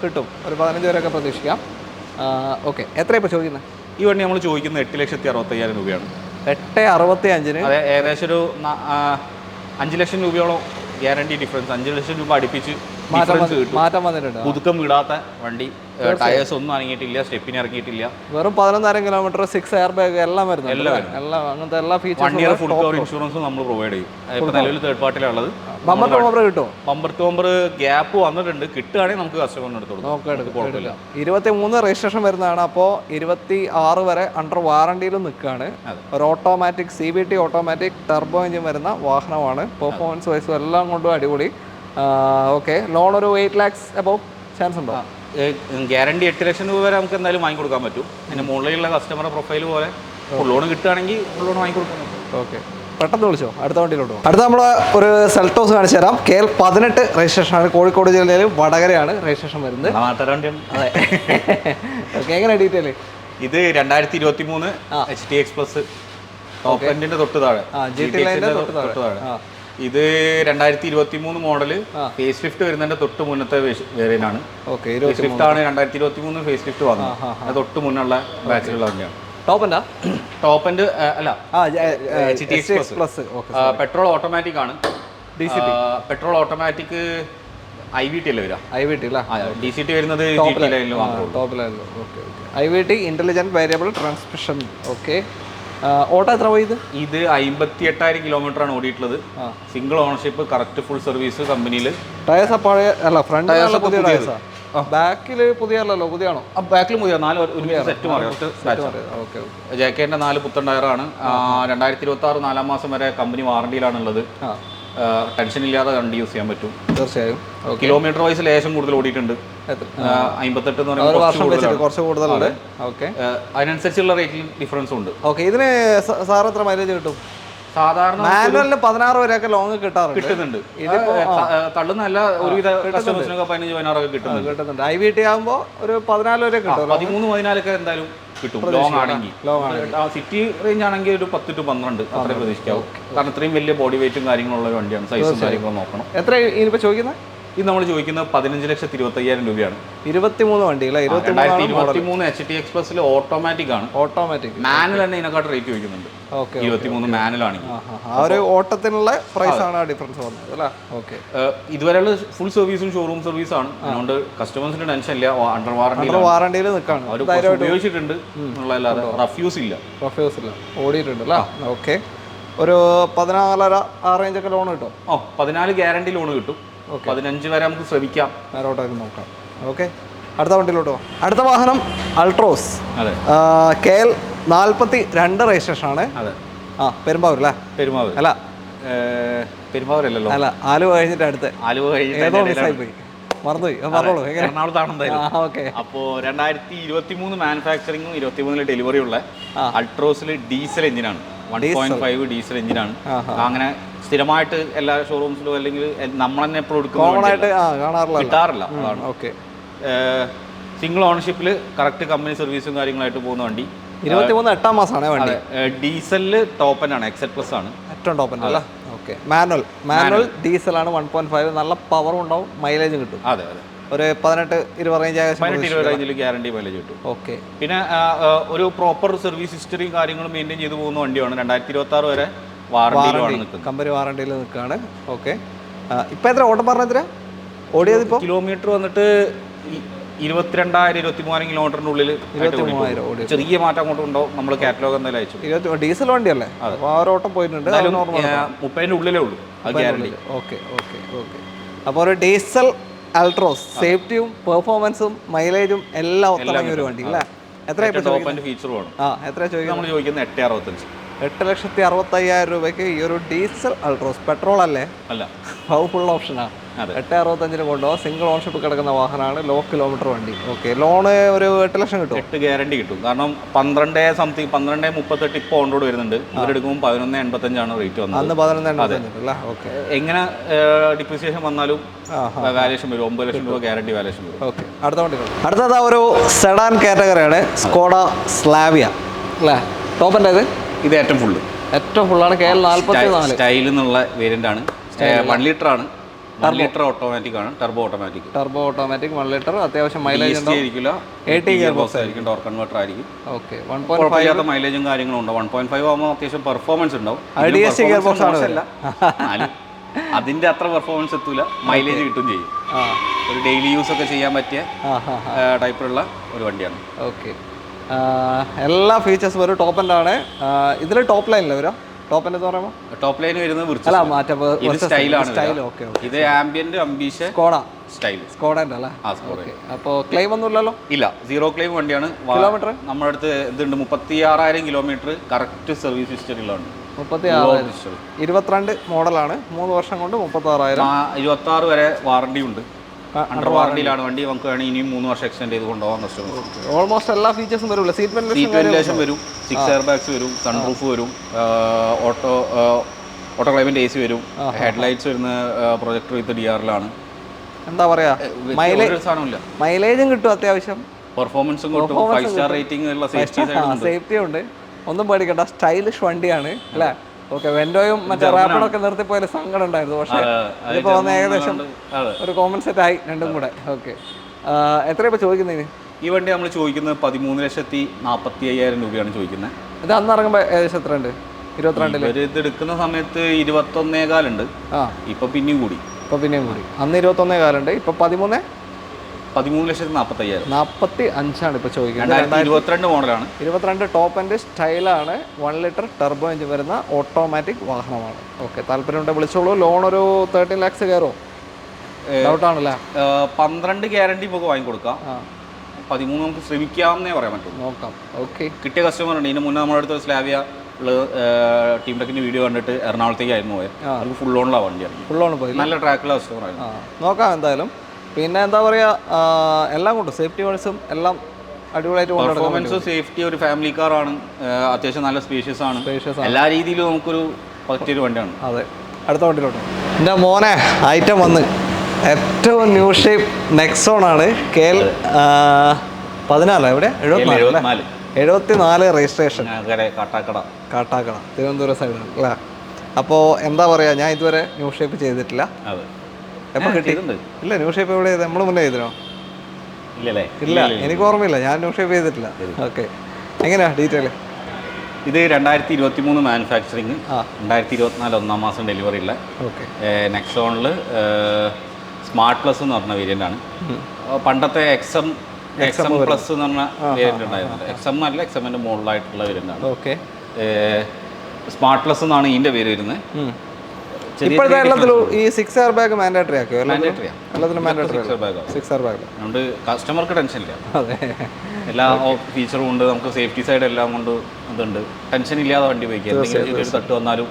S2: കിട്ടും. ഒരു 15 വരെയൊക്കെ പ്രതീക്ഷിക്കാം. ഓക്കെ, എത്രയാണ് ഇപ്പോൾ ചോദിക്കുന്നത്?
S1: ഈ വണ്ടി നമ്മൾ ചോദിക്കുന്നത് 8,65,000 രൂപയാണ്.
S2: 8,65,000.
S1: അതെ, ഏകദേശം ഒരു 5 ലക്ഷം രൂപയോളം ഗ്യാരണ്ടി ഡിഫറൻസ്. 5 ലക്ഷം രൂപ അടുപ്പിച്ച്
S2: മാറ്റം വന്നിട്ടുണ്ട്.
S1: പുതുക്കം വിടാത്ത വണ്ടി. ടയേഴ്സ് ഒന്നും ഇറങ്ങിയിട്ടില്ല, സ്റ്റെപ്പിന് ഇറങ്ങിയിട്ടില്ല.
S2: വെറും 11,000 കിലോമീറ്റർ, 6 എയർ ബാഗ് എല്ലാം വരുന്നത്. എല്ലാം അങ്ങനത്തെ എല്ലാ ഫീച്ചേഴ്സും.
S1: 1 ഇയർ ഫുൾ കവർ ഇൻഷുറൻസും നമ്മൾ പ്രൊവൈഡ് ചെയ്യും. ഇപ്പോൾ നിലവിൽ തേർഡ് പാർട്ടിയിലുള്ളത്.
S2: ബമ്പർ ടു ബമ്പർ കിട്ടുമോ?
S1: ബമ്പർ ടു ബമ്പർ ഗ്യാപ്പ് വന്നിട്ടുണ്ട്. കിട്ടുകയാണെങ്കിൽ നമുക്ക് കസ്റ്റമറിന് എടുത്തോളൂ. കുഴപ്പമില്ല.
S2: 23 രജിസ്ട്രേഷൻ വരുന്നതാണ്. അപ്പോൾ 26 വരെ അണ്ടർ വാറണ്ടിയിലും നിൽക്കുകയാണ്. ഒരു automatic CVT automatic turbo engine വരുന്ന വാഹനമാണ്. പെർഫോമൻസ് വൈസും എല്ലാം കൊണ്ടും അടിപൊളി. ഓക്കെ, ലോൺ ഒരു 8 lakhs അബവ് ചാൻസ് ഉണ്ടോ?
S1: ഗ്യാരണ്ടി 8 ലക്ഷം രൂപ വരെ നമുക്ക് എന്തായാലും വാങ്ങിക്കൊടുക്കാൻ പറ്റും. അതിൻ്റെ മുകളിലുള്ള കസ്റ്റമർ പ്രൊഫൈൽ പോലെ ഫുൾ ലോൺ കിട്ടുകയാണെങ്കിൽ ഫുൾ ലോൺ വാങ്ങിക്കൊടുക്കാൻ പറ്റും.
S2: ഓക്കെ, പെട്ടെന്ന് വിളിച്ചോ. അടുത്ത വണ്ടിയിലോട്ട് പോകും. അടുത്ത നമ്മൾ ഒരു സെൽട്ടോസ് കാണിച്ചു തരാം. KL 18 രജിസ്ട്രേഷനാണ്. കോഴിക്കോട് ജില്ലയിൽ വടകരയാണ് രജിസ്ട്രേഷൻ വരുന്നത്.
S1: അതെ.
S2: ഓക്കെ, എങ്ങനെ ഡീറ്റെയിൽ?
S1: ഇത് 2023 HTX പ്ലസ് ടോപ്പ് എൻഡിന്റെ തൊട്ട് താഴെ. ഇത് 2023 മോഡല്. ഫേസ് ലിഫ്റ്റ് വരുന്നതിന്റെ തൊട്ട് മുന്നത്തെ വേരിയന്റ് ആണ്. ഫേസ് ലിഫ്റ്റ് ആണ് 2023 ഫേസ് ലിഫ്റ്റ് വന്നത്. തൊട്ട് മുന്നുള്ള ബാച്ചിലുള്ള വണ്ടിയാണ്. ടോപ്പ് എൻഡ് അല്ല, HTX പ്ലസ്. പെട്രോൾ ഓട്ടോമാറ്റിക് ആണ്. പെട്രോൾ ഓട്ടോമാറ്റിക് IVT അല്ലേ വരാം?
S2: IVT അല്ല,
S1: DCT വരുന്നത്
S2: ടോപ്പ് ലൈനിൽ. IVT intelligent variable transmission. Okay, auto എത്ര പോയി?
S1: ഇത് 58,000 കിലോമീറ്റർ ആണ് ഓടിയിട്ടുള്ളത്. Single ownership, correct full service കമ്പനിയിൽ.
S2: ടയേഴ്സ് പഴയ അല്ല, ഫ്രണ്ട് പുതിയ ടയേഴ്സാ? ബാക്കിൽ പുതിയ അല്ലല്ലോ, പുതിയാണോ?
S1: ബാക്കിൽ പുതിയ 4 സെറ്റ് മാറി. ജാക്കേന്റെ 4 പുത്തൻ ടയറാണ്. 2026 4 മാസം വരെ കമ്പനി വാറണ്ടിയിലാണുള്ളത്. ടെൻഷൻ ഇല്ലാതെ വണ്ടി യൂസ് ചെയ്യാൻ പറ്റും.
S2: തീർച്ചയായും.
S1: കിലോമീറ്റർ വൈസ് ലേശം കൂടുതൽ ഓടിയിട്ടുണ്ട്. 58 എന്ന് പറയുമ്പോൾ
S2: കുറച്ച് കൂടുതലുണ്ട്.
S1: അതിനനുസരിച്ചുള്ള റേറ്റിൽ ഡിഫറൻസും ഉണ്ട്.
S2: ഓക്കെ, ഇതിന് സാർ എത്ര മൈലേജ് കിട്ടും?
S1: സാധാരണ
S2: മാനുവലിന് 16 വരെയൊക്കെ ലോങ് കിട്ടുന്നുണ്ട്.
S1: തള്ളുന്നല്ല, ഒരുവിധ കസ്റ്റമേഴ്സിനൊക്കെ 15-16 ഒക്കെ കിട്ടുന്നുണ്ട്.
S2: IVT ആകുമ്പോൾ ഒരു 14 വരെ കിട്ടും.
S1: 13-14 ഒക്കെ എന്തായാലും കിട്ടും. ലോങ് ആണെങ്കിൽ സിറ്റി റേഞ്ച് ആണെങ്കിൽ ഒരു 10 to 12 അത്രയും പ്രതീക്ഷിക്കാവും. കാരണം ഇത്രയും വലിയ ബോഡി വെയിറ്റും കാര്യങ്ങളുള്ള വണ്ടിയാണ്. സൈസും കാര്യങ്ങളും നോക്കണം.
S2: എത്ര ഇനിയിപ്പോൾ ചോദിക്കുന്നത്?
S1: ഇത് നമ്മൾ ചോദിക്കുന്നത് 15,65,000 രൂപയാണ്.
S2: 23 വണ്ടികളെ.
S1: 2023 HTX പ്ലസിൽ ഓട്ടോമാറ്റിക് ആണ്.
S2: ഓട്ടോമാറ്റിക്
S1: മാനുവൽ തന്നെ ഇതിനെക്കാട്ട് റേറ്റ് ചോദിക്കുന്നുണ്ട്. 23 മാനുവൽ ആണെങ്കിൽ
S2: ആ ഒരു ഓട്ടത്തിനുള്ള പ്രൈസ് ആണ് ഡിഫറൻസ് വന്നത് അല്ലേ? ഓക്കെ,
S1: ഇതുവരെയുള്ള ഫുൾ സർവീസും ഷോറൂം സർവീസ് ആണ്. അതുകൊണ്ട് കസ്റ്റമേഴ്സിന് ടെൻഷൻ ഇല്ല. അണ്ടർ
S2: വാറണ്ടിയിൽ നിൽക്കാണ്.
S1: ഉപയോഗിച്ചിട്ടുണ്ട് എന്നുള്ളതല്ലാതെ റഫ്യൂസ് ഇല്ല.
S2: ഓടിയിട്ടുണ്ട് അല്ലേ? ഓക്കെ, ഒരു 14.5 ആ റേഞ്ചൊക്കെ ലോൺ കിട്ടും.
S1: 14 ഗ്യാരണ്ടി ലോൺ കിട്ടും. 15 വരെ നമുക്ക് ശ്രമിക്കാം.
S2: നേരോട്ടൊക്കെ നോക്കാം. ഓക്കെ, അടുത്ത വണ്ടിയിലോട്ടോ. അടുത്ത വാഹനം അൾട്രോസ്.
S1: അതെ,
S2: KL 42 രജിസ്ട്രേഷൻ ആണ്.
S1: അതെ,
S2: പെരുമ്പാവൂർ അല്ലേ?
S1: പെരുമ്പാവൂർ
S2: അല്ല,
S1: പെരുമ്പാവൂരല്ലോ.
S2: അല്ല, ആലുവ കഴിഞ്ഞിട്ട് അടുത്ത്.
S1: ആലുവ
S2: ഏതോ മിസ്സായി പോയി, മറന്നുപോയി. പറഞ്ഞോളൂ.
S1: എറണാകുളത്താണെന്തായാലും. അപ്പോൾ 2023 മാനുഫാക്ചറിങ്ങും 23 ഡെലിവറി ഉള്ള അൾട്രോസിൽ ഡീസൽ എഞ്ചിനാണ്. 1.5 ഡീസൽ എഞ്ചിനാണ്. അങ്ങനെ സ്ഥിരമായിട്ട് എല്ലാ ഷോറൂംസിലും അല്ലെങ്കിൽ നമ്മൾ തന്നെ എപ്പോഴും
S2: കിട്ടാറില്ല.
S1: അതാണ്. ഓക്കെ, സിംഗിൾ ഓണർഷിപ്പിൽ കറക്റ്റ് കമ്പനി സർവീസും കാര്യങ്ങളായിട്ട് പോകുന്ന വണ്ടി.
S2: 23 8ാം മാസമാണ് വണ്ടി.
S1: ഡീസലില് ടോപ്പ് ആണ്, എക്സെറ്റ് പ്ലസ് ആണ്,
S2: ഏറ്റവും ടോപ്പ് അല്ല. Okay, manual ഡീസലാണ്. 1.5 നല്ല പവറും ഉണ്ടാവും, മൈലേജും കിട്ടും.
S1: അതെ അതെ,
S2: ഒരു 18-20
S1: റേഞ്ചിൽ ഗ്യാരണ്ടി മൈലേജ് കിട്ടും.
S2: ഓക്കെ,
S1: പിന്നെ ഒരു പ്രോപ്പർ സർവീസ് ഹിസ്റ്ററിയും കാര്യങ്ങളും മെയിൻറ്റെയിൻ ചെയ്ത് പോകുന്ന വണ്ടിയാണ്. 2026 വരെ
S2: കമ്പനി വാറണ്ടിയിൽ നിൽക്കുകയാണ്. ഓക്കെ, ഇപ്പം എത്ര ഓട്ടം പറഞ്ഞ ഓടിയത്? ഇപ്പോൾ
S1: കിലോമീറ്റർ വന്നിട്ട് 22,000-23,000 കിലോമീറ്ററിൻ്റെ ഉള്ളിൽ
S2: 23,000
S1: ചെറിയ മാറ്റം അങ്ങോട്ട് ഉണ്ടാവും. നമ്മൾ കാറ്റലോഗ് എന്തായാലും അയച്ചു.
S2: ഡീസൽ വണ്ടിയല്ലേ, അപ്പോൾ ആ ഒരു ഓട്ടം പോയിട്ടുണ്ട്.
S1: 30-ന്റെ ഉള്ളിലേ ഉള്ളൂ ഗ്യാരണ്ടി.
S2: Okay okay okay. അപ്പോൾ ഒരു ഡീസൽ അൾട്രോസ് സേഫ്റ്റിയും പെർഫോമൻസും മൈലേജും എല്ലാം ഒത്തടങ്ങിയ ഒരു വണ്ടി അല്ലേ? എത്രയാണ്
S1: ഫീച്ചർ വേണം?
S2: എത്ര ചോദിക്കുന്നത്?
S1: നമ്മൾ ചോദിക്കുന്നത് 8,65.
S2: 8,65,000 രൂപയ്ക്ക് ഈ ഒരു ഡീസൽ അൾട്രോസ്, പെട്രോൾ അല്ലേ?
S1: അല്ല,
S2: ഫുൾ ഓപ്ഷനാണ്. 8,65 കൊണ്ടുപോകാം. സിംഗിൾ ഓൺഷിപ്പ് കിടക്കുന്ന വാഹനമാണ്, ലോ കിലോമീറ്റർ വണ്ടി. ഓക്കെ, ലോണ് ഒരു 8 ലക്ഷം കിട്ടും.
S1: 8 ഗ്യാരണ്ടി കിട്ടും. കാരണം 12.38 ഇപ്പോൾ ഓൺ റോഡ് വരുന്നുണ്ട്. ഇവരെടുക്കുമ്പോൾ 11.85 റേറ്റ് വന്നത്.
S2: അന്ന് 11.85 അല്ലേ? ഓക്കെ,
S1: എങ്ങനെ ഡിപ്രിസിയേഷൻ വന്നാലും വാല്യൂഷൻ വരും. 9 ലക്ഷം രൂപ ഗ്യാരണ്ടി വാല്യൂഷൻ വരും.
S2: ഓക്കെ, അടുത്തത് ഒരു സെഡാൻ കാറ്റഗറിയാണ്, സ്കോഡ സ്ലാവിയ അല്ലേ? ടോപ്പിൻ്റെ
S1: ഇത് ഏറ്റവും ഫുള്ളാണ്.
S2: KL 44
S1: സ്റ്റൈൽ എന്നുള്ള വേരിയന്റ് ആണ്. 1 ലിറ്റർ ആണ്. 1 ലിറ്റർ ഓട്ടോമാറ്റിക് ആണ്, ടർബോ ഓട്ടോമാറ്റിക് 1 ലിറ്റർ. അത്യാവശ്യം മൈലേജ് ആയിരിക്കില്ല, 80 ഗിയർ ബോക്സ് ആയിരിക്കും, ടോർക്ക് കൺവെർട്ടർ ആയിരിക്കും. ഓക്കെ, 1.5 മൈലേജും കാര്യങ്ങളും ഉണ്ടാവും. 1.5 ആകുമ്പോൾ അത്യാവശ്യം പെർഫോമൻസ് ഉണ്ടാവും.
S2: ഗിയർ ബോക്സ്
S1: അല്ല, അതിന്റെ അത്ര പെർഫോമൻസ് എത്തൂല, മൈലേജ് കിട്ടും ചെയ്യും. ഒരു ഡെയിലി യൂസ് ഒക്കെ ചെയ്യാൻ പറ്റിയ ടൈപ്പിലുള്ള ഒരു വണ്ടിയാണ്.
S2: ഓക്കെ, എല്ലാ ഫീച്ചേഴ്സും വരും. ടോപ്പ് എൻഡ് ആണ്. ഇതിൽ ടോപ്പ് ലൈനില്ല വരാം. ടോപ്പ് എൻഡ് എന്ന് പറയുമ്പോൾ
S1: ടോപ്പ് ലൈൻ വരുന്നത് ഇത് ആംബിയന്റ് അംബീഷൻ
S2: സ്കോഡന്റെ അല്ലേ? അപ്പോൾ ക്ലെയിം ഒന്നും ഇല്ലല്ലോ?
S1: ഇല്ല, 0 ക്ലെയിം വണ്ടിയാണ്. കിലോമീറ്റർ നമ്മുടെ അടുത്ത് ഇതുണ്ട്. 36,000 കിലോമീറ്റർ കറക്റ്റ് സർവീസ് ഹിസ്റ്ററിയിലാണ്.
S2: 36,000. 22 മോഡലാണ്. 3 വർഷം കൊണ്ട് 36,000.
S1: 26 വരെ വാറണ്ടി ഉണ്ട്. അണ്ടർ വാറണ്ടിയിലാണ് വണ്ടി. നമുക്ക് വേണമെങ്കിൽ ഇനിയും 3 വർഷം എക്സ്റ്റെൻഡ് ചെയ്ത് കൊണ്ടുപോകാൻ കസ്റ്റമർ.
S2: ഓൾമോസ്റ്റ് എല്ലാ ഫീച്ചേഴ്സും വരും. സീറ്റ് വെന്റിലേഷൻ
S1: വരും, 6 എയർ ബാഗ്സ് വരും, സൺറൂഫ് വരും, ഓട്ടോ ക്ലൈമറ്റ് AC വരും, ഹെഡ്ലൈറ്റ്സ് വരുന്ന പ്രൊജക്ടർ വിത്ത് DRL-ആണ്.
S2: എന്താ പറയാ, മൈലേജും കിട്ടും, അത്യാവശ്യം
S1: പെർഫോമൻസും കിട്ടും, 5 സ്റ്റാർ റേറ്റിംഗ് ഉള്ള
S2: സേഫ്റ്റി ഉണ്ട്. ഒന്നും പേടിക്കണ്ട, സ്റ്റൈലിഷ് വണ്ടിയാണ് അല്ലേ? ഓക്കെ, വെൻഡോയും മറ്റേ റാപ്പിഡൊക്കെ നിർത്തിപ്പോയാൽ സങ്കടം ഉണ്ടായിരുന്നു. പക്ഷേ ഇതിപ്പോൾ വന്ന് ഏകദേശം ഒരു കോമൺ സെറ്റ് ആയി രണ്ടും കൂടെ. ഓക്കെ, എത്രയാണ് ഇപ്പോൾ ചോദിക്കുന്നതിന്?
S1: ഈ വണ്ടി നമ്മൾ ചോദിക്കുന്നത് 13,45,000 രൂപയാണ് ചോദിക്കുന്നത്.
S2: ഇത് അന്ന് ഇറങ്ങുമ്പോൾ ഏകദേശം എത്ര ഉണ്ട്? 22
S1: ഇത് എടുക്കുന്ന സമയത്ത് 21,400 ഉണ്ട്. ഇപ്പൊ പിന്നെയും കൂടി.
S2: അന്ന് 21,400 ഇപ്പൊ
S1: 13,45,000.
S2: 45 ഇപ്പോൾ ചോദിക്കുന്നത്.
S1: 2022 മോഡലാണ്.
S2: 22 ടോപ്പ് എൻഡ് സ്റ്റൈലാണ്. 1 ലിറ്റർ ടർബോ എഞ്ചിൻ വരുന്ന ഓട്ടോമാറ്റിക് വാഹനമാണ്. ഓക്കെ, താല്പര്യമുണ്ട് വിളിച്ചോളൂ. ലോൺ ഒരു 13 lakhs കയറുമോ? ഡൗട്ടാണല്ലേ?
S1: 12 ഗ്യാരണ്ടി നമുക്ക് വാങ്ങിക്കൊടുക്കാം. 13 നമുക്ക് ശ്രമിക്കാമെന്നേ പറയാൻ പറ്റുള്ളൂ.
S2: നോക്കാം. ഓക്കെ,
S1: കിട്ടിയ കസ്റ്റമർ ഉണ്ട്. ഇതിന് മുന്നേ നമ്മുടെ അടുത്ത് സ്ലാവിയ ടീം ടെക്കിന്റെ വീഡിയോ കണ്ടിട്ട് എറണാകുളത്തേക്കായിരുന്നു പോയത്. അവർക്ക് ഫുൾ ഓണുള്ള വണ്ടിയാണ്.
S2: ഫുൾ ഓൺ പോയി,
S1: നല്ല ട്രാക്കുള്ള കസ്റ്റമർ ആയിരുന്നു.
S2: നോക്കാം എന്തായാലും. പിന്നെ എന്താ പറയുക, എല്ലാം കൊണ്ടും സേഫ്റ്റി വൈസും എല്ലാം അടിപൊളിയായിട്ട്
S1: പെർഫോമൻസ്, സേഫ്റ്റി, ഒരു ഫാമിലി കാറാണ്. അത്യാവശ്യം നല്ല സ്പേഷ്യസ് ആണ്. എല്ലാ രീതിയിലും നമുക്കൊരു പറ്റിയൊരു വണ്ടിയാണ്.
S2: അതെ, അടുത്ത വണ്ടിയിലോട്ട്. എൻ്റെ മോനെ ഐറ്റം വന്ന് ഏറ്റവും ന്യൂ ഷേപ്പ് നെക്സോൺ ആണ്. KL 14 എവിടെ? 74 രജിസ്ട്രേഷൻ, കാട്ടാക്കട, തിരുവനന്തപുരം സൈഡാണ് അല്ലേ? അപ്പോൾ എന്താ പറയുക, ഞാൻ ഇതുവരെ ന്യൂ ഷേപ്പ് ചെയ്തിട്ടില്ല. എപ്പോൾ കിട്ടിയിട്ടുണ്ട്? ഇല്ല, ന്യൂ ഷേപ്പ് എവിടെ ചെയ്ത്? നമ്മൾ മുന്നേ ചെയ്തിനോ? ഇല്ല, എനിക്ക് ഓർമ്മയില്ല, ഞാൻ ന്യൂ ഷേപ്പ് ചെയ്തിട്ടില്ല. ഓക്കെ, എങ്ങനെയാ ഡീറ്റെയിൽ?
S1: ഇത് 2023 മാനുഫാക്ചറിങ്, 2024 1-ാം മാസം ഡെലിവറി ഉള്ള നെക്സോണിൽ സ്മാർട്ട് പ്ലസ് എന്ന് പറഞ്ഞ വേരിയൻ്റ് ആണ്. പണ്ടത്തെ XM പ്ലസ് എന്ന് പറഞ്ഞ വേരിയൻ്റ് ഉണ്ടായിരുന്നത്. XM അല്ല, XM-ൻ്റെ മുകളിലായിട്ടുള്ള വേരിയൻ്റ് ആണ്.
S2: ഓക്കെ,
S1: സ്മാർട്ട് പ്ലസ് എന്നാണ് ഇതിൻ്റെ പേര് വരുന്നത്.
S2: ഇപ്പോഴത്തെ ഈ 6 എയർ ബാഗ് മാൻഡേറ്ററി ആക്കിയോ? എല്ലാത്തിലും മാൻഡേറ്ററി 6 എയർ ബാഗ്.
S1: അതുകൊണ്ട് കസ്റ്റമർക്ക് ടെൻഷൻ ഇല്ല. എല്ലാ ഫീച്ചറും ഉണ്ട്. നമുക്ക് സേഫ്റ്റി സൈഡ് എല്ലാം കൊണ്ട് ഇതുണ്ട്. ടെൻഷൻ ഇല്ലാതെ വണ്ടി ഉപയോഗിക്കുക. എന്തെങ്കിലും ചെറിയൊരു തട്ട് വന്നാലും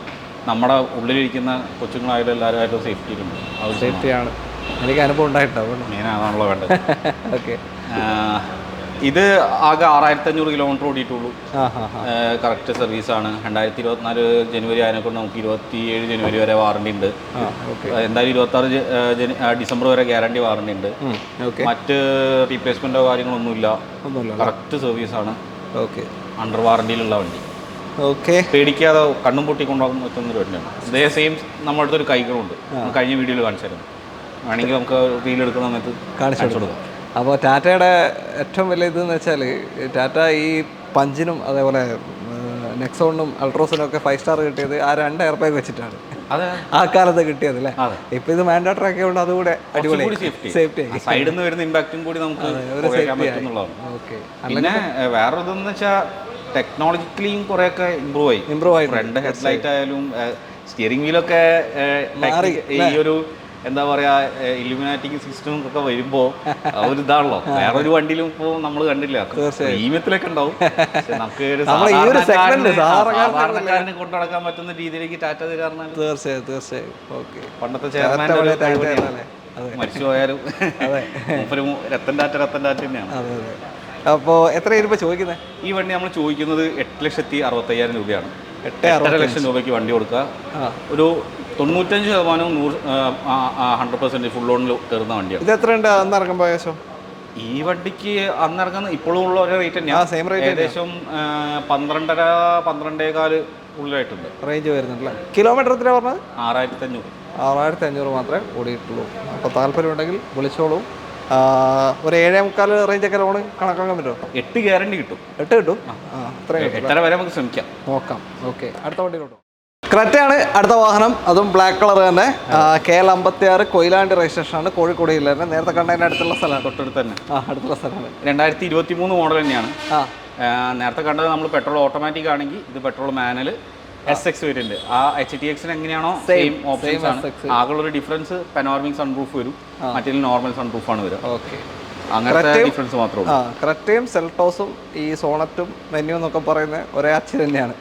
S1: നമ്മുടെ ഉള്ളിലിരിക്കുന്ന കൊച്ചുങ്ങളായാലും എല്ലാവരുമായിട്ടും സേഫ്റ്റിയിലുണ്ട്.
S2: അത് സേഫ്റ്റിയാണ്. എനിക്ക് അനുഭവം ഉണ്ടായിട്ടുണ്ടാവും.
S1: മെയിനാണല്ലോ വേണ്ടത്.
S2: ഓക്കെ,
S1: ഇത് ആകെ 6500 കിലോമീറ്റർ ഓടിയിട്ടുള്ളൂ. കറക്റ്റ് സർവീസാണ്. 2024 ജനുവരി ആയതിനെക്കൊണ്ട് നമുക്ക് 27 ജനുവരി വരെ വാറണ്ടി ഉണ്ട്. എന്തായാലും 26 ഡിസംബർ വരെ ഗ്യാരണ്ടി വാറണ്ടി ഉണ്ട്. മറ്റ് റീപ്ലേസ്മെൻറ്റോ കാര്യങ്ങളൊന്നുമില്ല. കറക്റ്റ് സർവീസാണ്. അണ്ടർ വാറണ്ടിയിലുള്ള വണ്ടി. പേടിക്കാതെ കണ്ണും പൊട്ടിക്കൊണ്ടാകും പറ്റുന്നൊരു വണ്ടിയാണ്. ഇതേ സെയിം നമ്മുടെ അടുത്തൊരു കൈകളുണ്ട്, കഴിഞ്ഞ വീഡിയോയിൽ കാണിച്ചു തരുന്നു. വേണമെങ്കിൽ നമുക്ക് റീൽ എടുക്കുന്ന സമയത്ത് കാണിച്ചു കൊടുക്കാം.
S2: അപ്പോൾ ടാറ്റയുടെ ഏറ്റവും വലിയ ഇതെന്ന് വെച്ചാൽ ടാറ്റ ഈ പഞ്ചിനും അതേപോലെ നെക്സോണിനും അൾട്രോസിനും ഒക്കെ 5 സ്റ്റാർ കിട്ടിയത് ആ 2 എയർ ബാഗ് വെച്ചിട്ടാണ്. ആ കാലത്ത് കിട്ടിയത് അല്ലേ? ഇപ്പൊ ഇത് മാൻഡേറ്ററി ഒക്കെ ഉണ്ട്, അതുകൂടെ അടിപൊളി സേഫ്റ്റി
S1: സൈഡിൽ നിന്ന് വരുന്ന ഇമ്പാക്റ്റും കൂടി നമുക്ക് പറ്റുന്നുള്ളതാണ്. പിന്നെ വേറെ ഇതെന്ന് വെച്ചാൽ ടെക്നോളജിക്കലിയും കുറെയൊക്കെ ഇമ്പ്രൂവ് ആയി. ഫ്രണ്ട് ഹെഡ്ലൈറ്റ് ആയാലും സ്റ്റിയറിംഗ് വീലൊക്കെ ഈ ഒരു എന്താ പറയാ ഇലുമിനാറ്റിക് സിസ്റ്റം ഒക്കെ വരുമ്പോ ഒരു ഇതാണല്ലോ. വേറൊരു വണ്ടിയിലും ഇപ്പോ നമ്മൾ കണ്ടില്ല. പ്രീമിയത്തിലൊക്കെ ഉണ്ടാവും. നമുക്ക് സാധാരണക്കാരനെ കൊണ്ടു നടക്കാൻ പറ്റുന്ന രീതിയിലേക്ക് ടാറ്റ തരാറുണ്ട്.
S2: തീർച്ചയായും
S1: പണ്ടത്തെ ചെയർമാൻ മരിച്ചു പോയാലും രത്തൻ ടാറ്റ തന്നെയാണ്.
S2: അപ്പോൾ എത്ര രൂപ ചോദിക്കുന്നത്?
S1: ഈ വണ്ടി നമ്മൾ ചോദിക്കുന്നത് 8,65,000 രൂപയാണ്. 8.5 ലക്ഷം രൂപയ്ക്ക് വണ്ടി കൊടുക്കുക. ഒരു 95% 100% ഫുൾ ലോണിൽ കയറുന്ന വണ്ടിയാണ്.
S2: ഇത് എത്ര ഉണ്ട് അന്നിറങ്ങുമ്പോൾ ഏകദേശം?
S1: ഈ വണ്ടിക്ക് അന്നിറങ്ങുന്ന ഇപ്പോഴും ഉള്ള ഒരു റേറ്റ് തന്നെയാണ്. ഏകദേശം 12.5 ഉള്ളിലായിട്ടുണ്ട്.
S2: റേഞ്ച് വരുന്നുണ്ടല്ലേ? കിലോമീറ്റർ എത്ര പറഞ്ഞത്?
S1: 6,500
S2: മാത്രമേ ഓടിയിട്ടുള്ളൂ. അപ്പോൾ താല്പര്യമുണ്ടെങ്കിൽ വിളിച്ചോളൂ. ഒരു 7.25 റേഞ്ചൊക്കെ ലോണ് കണക്കാക്കാൻ പറ്റുമോ?
S1: 8 ഗ്യാരണ്ടി കിട്ടും.
S2: 8 കിട്ടും. അത്രയും
S1: 8.5 വരെ നമുക്ക് ശ്രമിക്കാം,
S2: നോക്കാം. ഓക്കെ, അടുത്ത വണ്ടിയിലോട്ടോ. ക്രെറ്റയാണ് അടുത്ത വാഹനം. അതും ബ്ലാക്ക് കളർ തന്നെ. KL 56 കൊയിലാണ്ടി രജിസ്ട്രേഷനാണ്. കോഴിക്കോട് ജില്ല തന്നെ. നേരത്തെ കണ്ടതിൻ്റെ അടുത്തുള്ള സ്ഥലമാണ്.
S1: തൊട്ടടുത്ത് തന്നെ.
S2: അടുത്തുള്ള സ്ഥലമാണ്.
S1: 2023 മോഡൽ തന്നെയാണ്. നേരത്തെ കണ്ടത് നമ്മൾ പെട്രോൾ ഓട്ടോമാറ്റിക് ആണെങ്കിൽ ഇത് പെട്രോൾ മാനുവൽ SX വേരിയന്റ്. ആ HTX എങ്ങനെയാണോ സെയിം ഓപ്ഷൻസ് ആണ്. ആകെയുള്ളൊരു ഡിഫറൻസ് പനോറമിക് സൺറൂഫ് വരും, മറ്റേ നോർമൽ സൺറൂഫാണ് വരിക. അങ്ങനത്തെ ഡിഫറൻസ് മാത്രമേ ഉള്ളൂ.
S2: ക്രെറ്റയും സെൽട്ടോസും ഈ സോണറ്റും മെന്യു എന്നൊക്കെ പറയുന്ന ഒരേ അച്ഛൻ തന്നെയാണ്,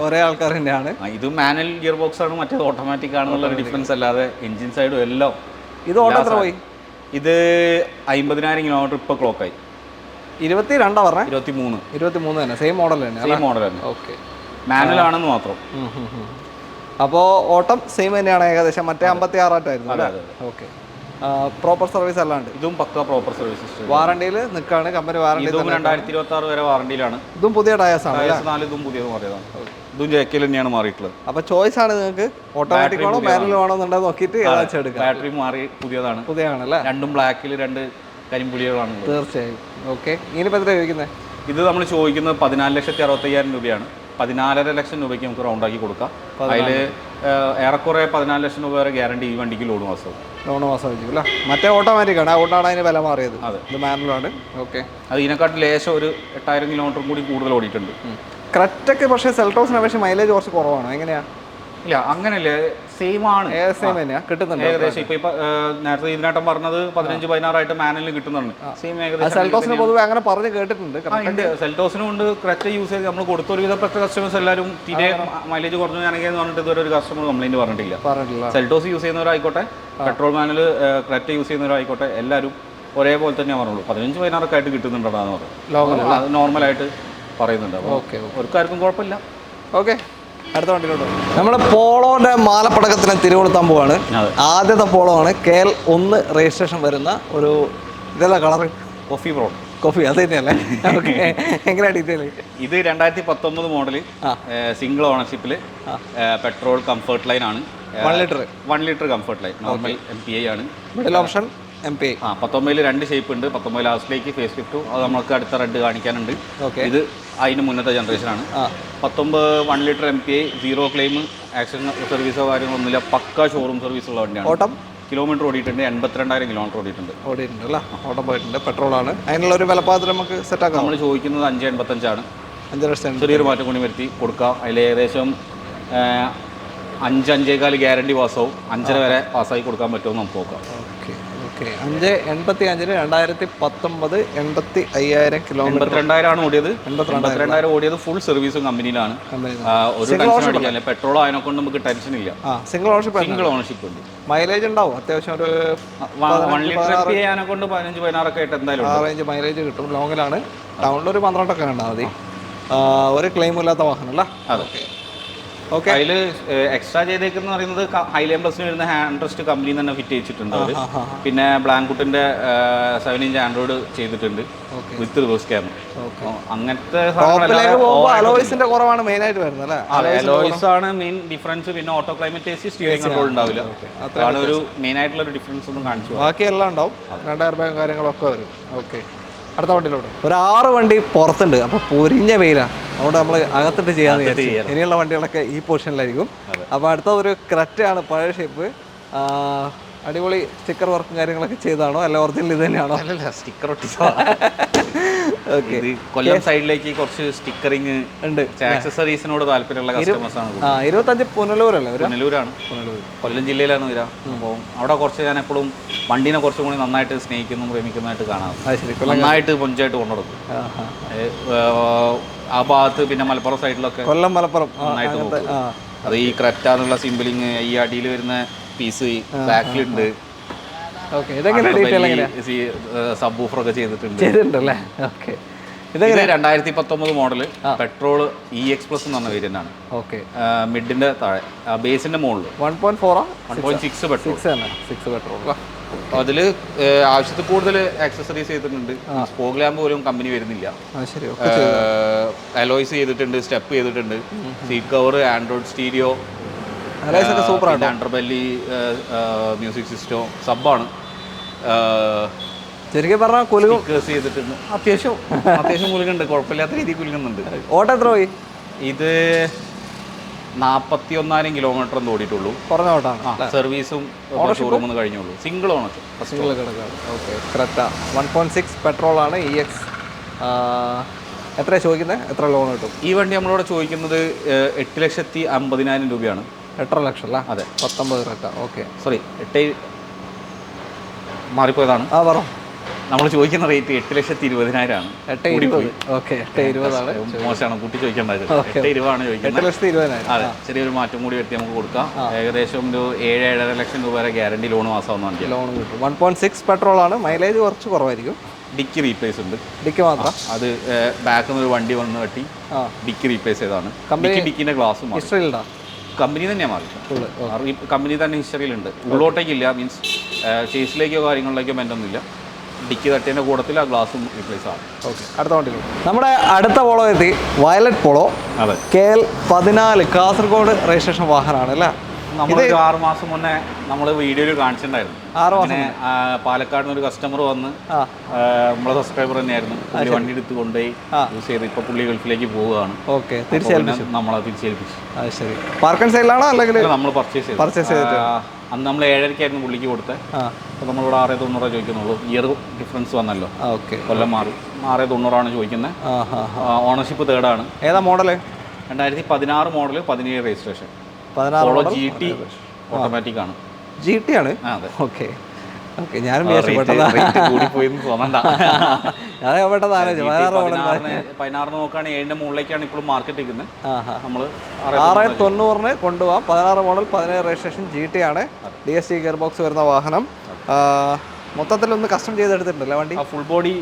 S2: ഒരേ ആൾക്കാർ തന്നെയാണ്.
S1: ഇത് മാനുവൽ ഗിയർ ബോക്സ് ആണ്, മറ്റേത് ഓട്ടോമാറ്റിക് ആണെന്നുള്ള ഡിഫറൻസ് അല്ലാതെ എഞ്ചിൻ സൈഡും എല്ലാം.
S2: ഇത് ഓട്ടോ എത്ര പോയി?
S1: ഇത് 50,000 കിലോമീറ്റർ ഇപ്പോൾ ക്ലോക്കായി.
S2: 22 പറഞ്ഞേ?
S1: 23
S2: തന്നെ. സെയിം മോഡൽ തന്നെ.
S1: ഓക്കെ, മാനുവൽ ആണെന്ന് മാത്രം.
S2: അപ്പോൾ ഓട്ടം സെയിം തന്നെയാണ് ഏകദേശം. മറ്റേ 56 ആയിരുന്നു. ഓക്കെ, പ്രോപ്പർ സർവീസ് അല്ലാണ്ട്
S1: ഇതും പക്ക പ്രോപ്പർ സർവീസ്.
S2: വാറണ്ടിയിൽ നിൽക്കുകയാണ് കമ്പനി. വാറണ്ടി
S1: 2026 വരെ വാറണ്ടിയിലാണ്.
S2: ഇതും പുതിയ ടയേഴ്സ് ആണ്.
S1: ഇതും പുതിയത് മാറിയതാണ്. ഇതും JKL തന്നെയാണ് മാറിയിട്ടുള്ളത്.
S2: അപ്പോൾ ചോയ്സ് ആണ് നിങ്ങൾക്ക്, ഓട്ടോമാറ്റിക് ആണോ മാനുവൽ ആണോ എന്നുള്ളത് നോക്കിയിട്ട് എടുക്കാം.
S1: ബാറ്ററി മാറി പുതിയതാണല്ലേ? രണ്ടും ബ്ലാക്കിൽ 2 കരിമ്പുലികളാണ്.
S2: തീർച്ചയായും. ഓക്കെ, ഇനിയിപ്പോൾ എത്ര ചോദിക്കുന്നത്?
S1: ഇത് നമ്മൾ ചോദിക്കുന്നത് 14,65,000 രൂപയാണ്. 14.5 ലക്ഷം രൂപയ്ക്ക് നമുക്ക് റൗണ്ടാക്കി കൊടുക്കാം. അതിൽ ഏറെക്കുറെ 14 ലക്ഷം രൂപ വരെ ഗ്യാരണ്ടി ഈ വണ്ടിക്ക് ലോൺ മാസം
S2: വെച്ചു അല്ലേ? മറ്റേ ഓട്ടോമാറ്റിക് ആണ്, അതുകൊണ്ടാണ് അതിന് വില മാറിയത്.
S1: അതെ,
S2: ഇത് മാനുവലാണ്. ഓക്കെ,
S1: അത് ഇതിനെക്കാട്ടിൽ ലേശം ഒരു 8,000 കിലോമീറ്ററും കൂടി കൂടുതൽ ഓടിയിട്ടുണ്ട്.
S2: ക്രെറ്റയ്ക്ക് പക്ഷേ സെൽട്ടോസിന് പക്ഷേ മൈലേജ് കുറച്ച് കുറവാണ്. എങ്ങനെയാണ്?
S1: ഇല്ല, അങ്ങനെയല്ലേ, സെയിം ആണ്.
S2: സെയിം തന്നെയാണ് കിട്ടുന്നുണ്ട്
S1: ഏകദേശം. ഇപ്പൊ നേരത്തെ ഇതിനാട്ടം പറഞ്ഞത് 15-16 ആയിട്ട് കിട്ടുന്നുണ്ട്. സെയിം ഏകദേശം.
S2: സെൽട്ടോസിന് പൊതുവെ അങ്ങനെ പറഞ്ഞ് കേട്ടിട്ടുണ്ട്.
S1: സെൽട്ടോസിനും ഉണ്ട്. ക്രെറ്റ യൂസ് ചെയ്ത് നമ്മൾ കൊടുത്ത ഒരുവിധപ്പെട്ട കസ്റ്റമേഴ്സ് എല്ലാവരും തീരെ മൈലേജ് കുറഞ്ഞു ഞാനെങ്കിൽ പറഞ്ഞിട്ട് ഇതുവരെ ഒരു കസ്റ്റമർ കംപ്ലൈന്റ് പറഞ്ഞിട്ടില്ല. സെൽട്ടോസ് യൂസ് ചെയ്യുന്നവരായിക്കോട്ടെ, പെട്രോൾ മാനുവൽ ക്രെറ്റ യൂസ് ചെയ്യുന്നവരായിക്കോട്ടെ, എല്ലാവരും ഒരേപോലെ തന്നെ പറഞ്ഞുള്ളൂ. 15-16 ആയിട്ട് കിട്ടുന്നുണ്ടെന്നാണ് പറഞ്ഞത്. അത് നോർമലായിട്ട് പറയുന്നുണ്ട്. അപ്പോൾ ഒരുക്കാർക്കും കുഴപ്പമില്ല.
S2: ഓക്കെ, അടുത്ത വണ്ടിയിലോട്ട്. നമ്മുടെ പോളോന്റെ മാലപ്പടക്കത്തിന് തിരുവനന്തപുരം പോവാണ്. ആദ്യത്തെ പോളോ ആണ്. KL 1 രജിസ്ട്രേഷൻ വരുന്ന ഒരു ഇതെല്ലാം കളർ കോഫി അത് തന്നെയല്ലേ? ഓക്കെ, എങ്ങനെയാണ് ഡീറ്റെയിൽ?
S1: ഇത് 2019 മോഡല്, സിംഗിൾ ഓണർഷിപ്പിൽ, പെട്രോൾ കംഫർട്ട് ലൈൻ ആണ്. 1 litre comfort line, normal MPI ആണ്.
S2: Middle option MPI.
S1: 19 2 ഷേപ്പ് ഉണ്ട്. 19 ലാസ്റ്റിലേക്ക് ഫേസ് ലിഫ്റ്റും അത് നമുക്ക് അടുത്ത റെഡ് കാണിക്കാനുണ്ട്. ഇത് അതിന് മുന്നത്തെ ജനറേഷനാണ്. 19 1 ലിറ്റർ MPI, 0 ക്ലെയിം, ആക്സിഡന്റ് സർവീസോ കാര്യങ്ങളൊന്നുമില്ല. പക്ക ഷോറൂം സർവീസ് ഉള്ള വണ്ടിയാണ്.
S2: ഓട്ടം
S1: കിലോമീറ്റർ ഓടിയിട്ടുണ്ട്. 82,000 കിലോമീറ്റർ ഓടിയിട്ടുണ്ട്
S2: അല്ലേ? ഓട്ടം പോയിട്ടുണ്ട്. പെട്രോളാണ്. അതിനുള്ള ഒരു വിലപ്പാത്രം നമുക്ക് സെറ്റാക്കാം.
S1: നമ്മൾ ചോദിക്കുന്നത് 5.85 ആണ്.
S2: 5 ലക്ഷം
S1: ചെറിയൊരു മാറ്റം കൂടി വരുത്തി കൊടുക്കാം. അതിൽ ഏകദേശം 5-5.25 ഗ്യാരണ്ടി പാസ്സാവും. 5.5 വരെ പാസ്സായി കൊടുക്കാൻ പറ്റുമെന്ന് നമുക്ക് നോക്കാം.
S2: Okay okay 5.85 2019 85,000 kilometre.
S1: 82,000 ഓടിയത്. 82,000 ഓടിയത്. ഫുൾ സർവീസും കമ്പനിയിലാണ്. ഒരു ടെൻഷൻ അടിക്കാനില്ല. പെട്രോൾ അതിനെ കൊണ്ട് നമുക്ക് ടെൻഷൻ ഇല്ല.
S2: സിംഗിൾ ഓണർഷിപ്പ് ഉണ്ട്. മൈലേജ് ഉണ്ടാവും അത്യാവശ്യം. ഒരു
S1: 1 ലിറ്റർ ചെയ്യാനെ കൊണ്ട് 15-16 ഒക്കെ ആയിട്ട് എന്തായാലും
S2: റേഞ്ച് മൈലേജ് കിട്ടും. ലോങ്ങിലാണ്. ടൗണിൽ ഒരു 12 ഒക്കെ ഉണ്ടാൽ മതി. ഒരു ക്ലെയിം ഇല്ലാത്ത വാഹനം അല്ല.
S1: അതെ. ഓക്കെ. അതിൽ എക്സ്ട്രാ ചെയ്തേക്കെന്ന് പറയുന്നത് ഹൈലൈൻ പ്ലസിന് വരുന്ന ഹാൻഡ് റെസ്റ്റ് കമ്പനി തന്നെ ഫിറ്റ് ചെയ്തിട്ടുണ്ട് അവർ. പിന്നെ ബ്ലാങ്കുട്ടിന്റെ 7-inch ആൻഡ്രോയിഡ് ചെയ്തിട്ടുണ്ട് വിത്ത് റിവേഴ്സ് ക്യാമറ. അങ്ങനത്തെ
S2: അലോയ്സിന്റെ കുറവാണ് മെയിൻ ആയിട്ട് വരുന്നത് അല്ലേ?
S1: അലോയ്സ് ആണ് മെയിൻ ഡിഫറൻസ്. പിന്നെ auto climate AC steering control ഉണ്ടാവില്ല. അതാണ് ഒരു മെയിൻ ആയിട്ടുള്ള ഒരു ഡിഫറൻസ് ഒന്നും കാണിച്ചു.
S2: ബാക്കി എല്ലാം ഉണ്ടാവും. 2 എയർ കാര്യങ്ങളൊക്കെ വരും. ഓക്കെ. അടുത്ത വണ്ടിയിലോട്ട് ഒരു 6 വണ്ടി പുറത്തുണ്ട്. അപ്പോൾ പൊരിഞ്ഞ വെയിലാണ്. അതുകൊണ്ട് നമ്മൾ അകത്തിട്ട് ചെയ്യാന്ന് വിചാരിച്ചു. ഇനിയുള്ള വണ്ടികളൊക്കെ ഈ പൊസിഷനിലായിരിക്കും. അപ്പോൾ അടുത്ത ഒരു ക്രെറ്റയാണ്, പഴയ ഷേപ്പ്. അടിപൊളി സ്റ്റിക്കർ വർക്കും കാര്യങ്ങളൊക്കെ ചെയ്താണോ അല്ല ഒറിജിനൽ ഇത് തന്നെയാണോ?
S1: Sticker okay. കൊല്ലം സൈഡിലേക്ക് കുറച്ച് സ്റ്റിക്കറിങ് ഉണ്ട്. ആക്സസറീസിനോട് താല്പര്യമുള്ള കസ്റ്റമേഴ്സ് ആണ്.
S2: 25 പുനലൂരല്ലേ?
S1: പുനലൂരാണ്. കൊല്ലം ജില്ലയിലാണ് വരിക. അപ്പോൾ അവിടെ കുറച്ച് ഞാൻ എപ്പോഴും വണ്ടീനെ കുറച്ചും കൂടി നന്നായിട്ട് സ്നേഹിക്കുന്നു, പ്രേമിക്കുന്നതായിട്ട് കാണാം. നന്നായിട്ട് പൊഞ്ചായിട്ട് കൊണ്ടുനടക്കും. ആ ഭാഗത്ത് പിന്നെ മലപ്പുറം സൈഡിലൊക്കെ
S2: കൊല്ലം മലപ്പുറം
S1: നന്നായിട്ട് നോക്കും. അത് ഈ ക്രെറ്റ എന്നുള്ള സിമ്പിളിങ് ഈ അടിയിൽ വരുന്ന പീസ് ബാക്കിലുണ്ട്. സബ് വൂഫർ ഒക്കെ ചെയ്തിട്ടുണ്ടല്ലേ? ഓക്കെ. ഇത് 2019 മോഡൽ പെട്രോൾ EX+ എന്ന് പറഞ്ഞ വേരിയന്റ് ആണ്.
S2: ഓക്കെ.
S1: മിഡിന്റെ താഴെ ബേസിന്റെ മുകളിൽ 1.6 പെട്രോൾ. അതിൽ ആവശ്യത്തിൽ കൂടുതൽ ആക്സസറീസ് ചെയ്തിട്ടുണ്ട്. സ്പോക്ക് ലാമ്പ് പോലും കമ്പനി വരുന്നില്ല. അലോയ്സ് ചെയ്തിട്ടുണ്ട്, സ്റ്റെപ്പ് ചെയ്തിട്ടുണ്ട്, seat cover, android stereo, underbelly music system, സബ്ബാണ്.
S2: ശരിക്കും പറഞ്ഞാൽ കുലുങ്ങും
S1: ചെയ്തിട്ടുണ്ട്. അത്യാവശ്യം കുലുങ്ങുന്നുണ്ട്. കുഴപ്പമില്ലാത്ത രീതിയിൽ കുലുങ്ങുന്നുണ്ട്.
S2: ഓട്ടം എത്ര പോയി?
S1: ഇത് 41,000 കിലോമീറ്റർ ഓടിയിട്ടുള്ളൂ.
S2: കുറഞ്ഞ ഓട്ടാണ്.
S1: സർവീസും ഷോറൂം കഴിഞ്ഞുള്ളൂ. Single owner.
S2: Okay. Creta 1.6 petrol ആണ്. EX. എത്ര ചോദിക്കുന്നത്? എത്ര ലോൺ കിട്ടും?
S1: ഈ വണ്ടി നമ്മളോട് ചോദിക്കുന്നത് 8,50,000 രൂപയാണ്.
S2: 8.5 ലക്ഷം അല്ല?
S1: അതെ.
S2: 19 ക്രെറ്റ. ഓക്കെ.
S1: സോറി, 8 മാറിപ്പോയതാണ്.
S2: പറ.
S1: നമ്മൾ ചോദിക്കുന്ന റേറ്റ് 8,20,000 ആണ്.
S2: 8,20,000. ഓക്കെ. 8,20,000
S1: മോശമാണ്. കൂട്ടി ചോദിക്കേണ്ടത്. 8,20,000 ആണ് ചോദിക്കുന്നത്.
S2: 8,20,000.
S1: അതെ. ചെറിയൊരു മാറ്റം കൂടി വരുത്തി നമുക്ക് കൊടുക്കാം. ഏകദേശം ഒരു 7-7.5 ലക്ഷം രൂപ വരെ ഗ്യാരണ്ടി ലോൺ മാസമാവുന്ന വണ്ടി.
S2: ലോൺ കിട്ടും. 1.6 പെട്രോൾ ആണ്. മൈലേജ് കുറച്ച് കുറവായിരിക്കും.
S1: ഡിക്കി റീപ്ലേസ് ഉണ്ട്.
S2: ഡിക്കി മാത്രം.
S1: അത് ബാക്കിൽ നിന്ന് ഒരു വണ്ടി വന്ന് തട്ടി ഡിക്കി റീപ്ലേസ് ചെയ്താണ്. ഡിക്കിന്റെ ഗ്ലാസ്
S2: ഹിസ്റ്ററിയിലുണ്ടോ?
S1: കമ്പനി തന്നെയാണ് മാറി. കമ്പനി തന്നെ ഹിസ്റ്ററിയിലുണ്ട്. ഉള്ളോട്ടേക്കില്ല. മീൻസ് ചേസിലേക്കോ കാര്യങ്ങളിലേക്കോ ബന്ധമൊന്നുമില്ല. ഡിക്കി തട്ടിയതിൻ്റെ കൂടത്തിൽ ആ ഗ്ലാസും റീപ്ലേസ് ആണ്.
S2: ഓക്കെ. അടുത്ത വണ്ടി നമ്മുടെ അടുത്ത പോളോ എത്തി. Violet Polo.
S1: അതെ.
S2: KL 14 കാസർഗോഡ് രജിസ്ട്രേഷൻ വാഹനമാണ് അല്ലേ?
S1: നമ്മൾ 6 മാസം മുന്നേ നമ്മൾ വീഡിയോയിൽ കാണിച്ചിട്ടുണ്ടായിരുന്നു.
S2: 6 മാസം
S1: പാലക്കാട് നിന്ന് ഒരു കസ്റ്റമർ വന്ന് നമ്മളെ സബ്സ്ക്രൈബർ തന്നെയായിരുന്നു. പുള്ളി വണ്ടി എടുത്ത് കൊണ്ടുപോയി യൂസ് ചെയ്ത് ഇപ്പോൾ പുള്ളി ഗൾഫിലേക്ക് പോവുകയാണ്.
S2: ഓക്കെ.
S1: നമ്മളെ തിരിച്ചേൽപ്പിച്ചു.
S2: ശരി. പാർക്ക് ആൻഡ് സെയിലാണോ അല്ലെങ്കിൽ
S1: നമ്മൾ പർച്ചേസ് ചെയ്തു? അന്ന് നമ്മൾ 7,000 പുള്ളിക്ക് കൊടുത്തത്. അപ്പോൾ നമ്മളിവിടെ 6,900 ചോദിക്കുന്നുള്ളൂ. ഇയർ ഡിഫറൻസ് വന്നല്ലോ.
S2: ഓക്കെ.
S1: കൊല്ലം മാറി 6,900 ചോദിക്കുന്നത്. ഓണർഷിപ്പ് തേർഡാണ്.
S2: ഏതാ model?
S1: 2016 model, 17 registration. GT automatic ആണ്.
S2: GT ആണ്.
S1: അതെ.
S2: ഓക്കെ. ഓക്കെ. ഞാനും
S1: 16 നോക്കുകയാണെങ്കിൽ 7ന്റെ മുകളിലേക്കാണ് ഇപ്പോഴും മാർക്കറ്റ് നിൽക്കുന്നത്. നമ്മൾ
S2: 6,90 കൊണ്ടുപോകാം. 16 മോഡൽ, 17 രജിസ്ട്രേഷൻ, GT ആണ്. DSG ഗിയർ ബോക്സ് വരുന്ന വാഹനം. മൊത്തത്തിലൊന്ന് കസ്റ്റം ചെയ്തെടുത്തിട്ടുണ്ടല്ലേ വണ്ടി?
S1: ഫുൾ ബോഡി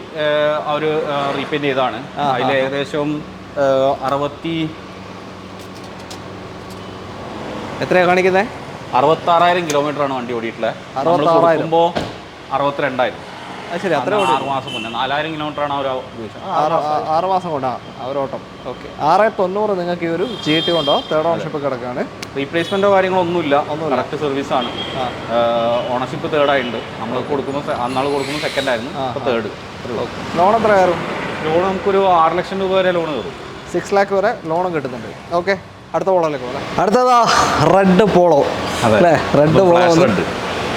S1: അവർ റീപെയിന്റ് ചെയ്താണ്. അതിൽ ഏകദേശം 60
S2: എത്രയാണ് കാണിക്കുന്നത്?
S1: 66,000 കിലോമീറ്റർ ആണ് വണ്ടി ഓടിയിട്ടുള്ളത്.
S2: 66,000.
S1: 62,000.
S2: ശരി. അത്ര
S1: 6 മാസം മുന്നേ 4,000 കിലോമീറ്റർ ആണ് അവർ ഉപയോഗിച്ചത്.
S2: 6 മാസം കൊണ്ടാണ് അവരോട്ടം. ഓക്കെ. 6,90 നിങ്ങൾക്ക് ഈ ഒരു GT കൊണ്ടോ തേർഡ് ഓണർഷിപ്പ് കിടക്കാണ്.
S1: റീപ്ലേസ്മെന്റോ കാര്യങ്ങളോ ഒന്നുമില്ല. കറക്റ്റ് സർവീസ് ആണ്. ഓണർഷിപ്പ് തേർഡായിട്ടുണ്ട്. നമ്മൾ കൊടുക്കുമ്പോൾ അന്നാൾ കൊടുക്കുമ്പോൾ സെക്കൻഡ് ആയിരുന്നു. ഇപ്പോൾ തേർഡ്.
S2: ലോൺ എത്ര കയറും?
S1: ലോൺ നമുക്കൊരു 6 ലക്ഷം രൂപ വരെ ലോൺ കയറും.
S2: 6 ലാക്ക് വരെ ലോണും കിട്ടുന്നുണ്ട്. ഓക്കെ. അടുത്ത പോളോയിലേക്ക് പോകാം. അടുത്തതാ റെഡ് പോളോ അല്ലേ? റെഡ് പോളോ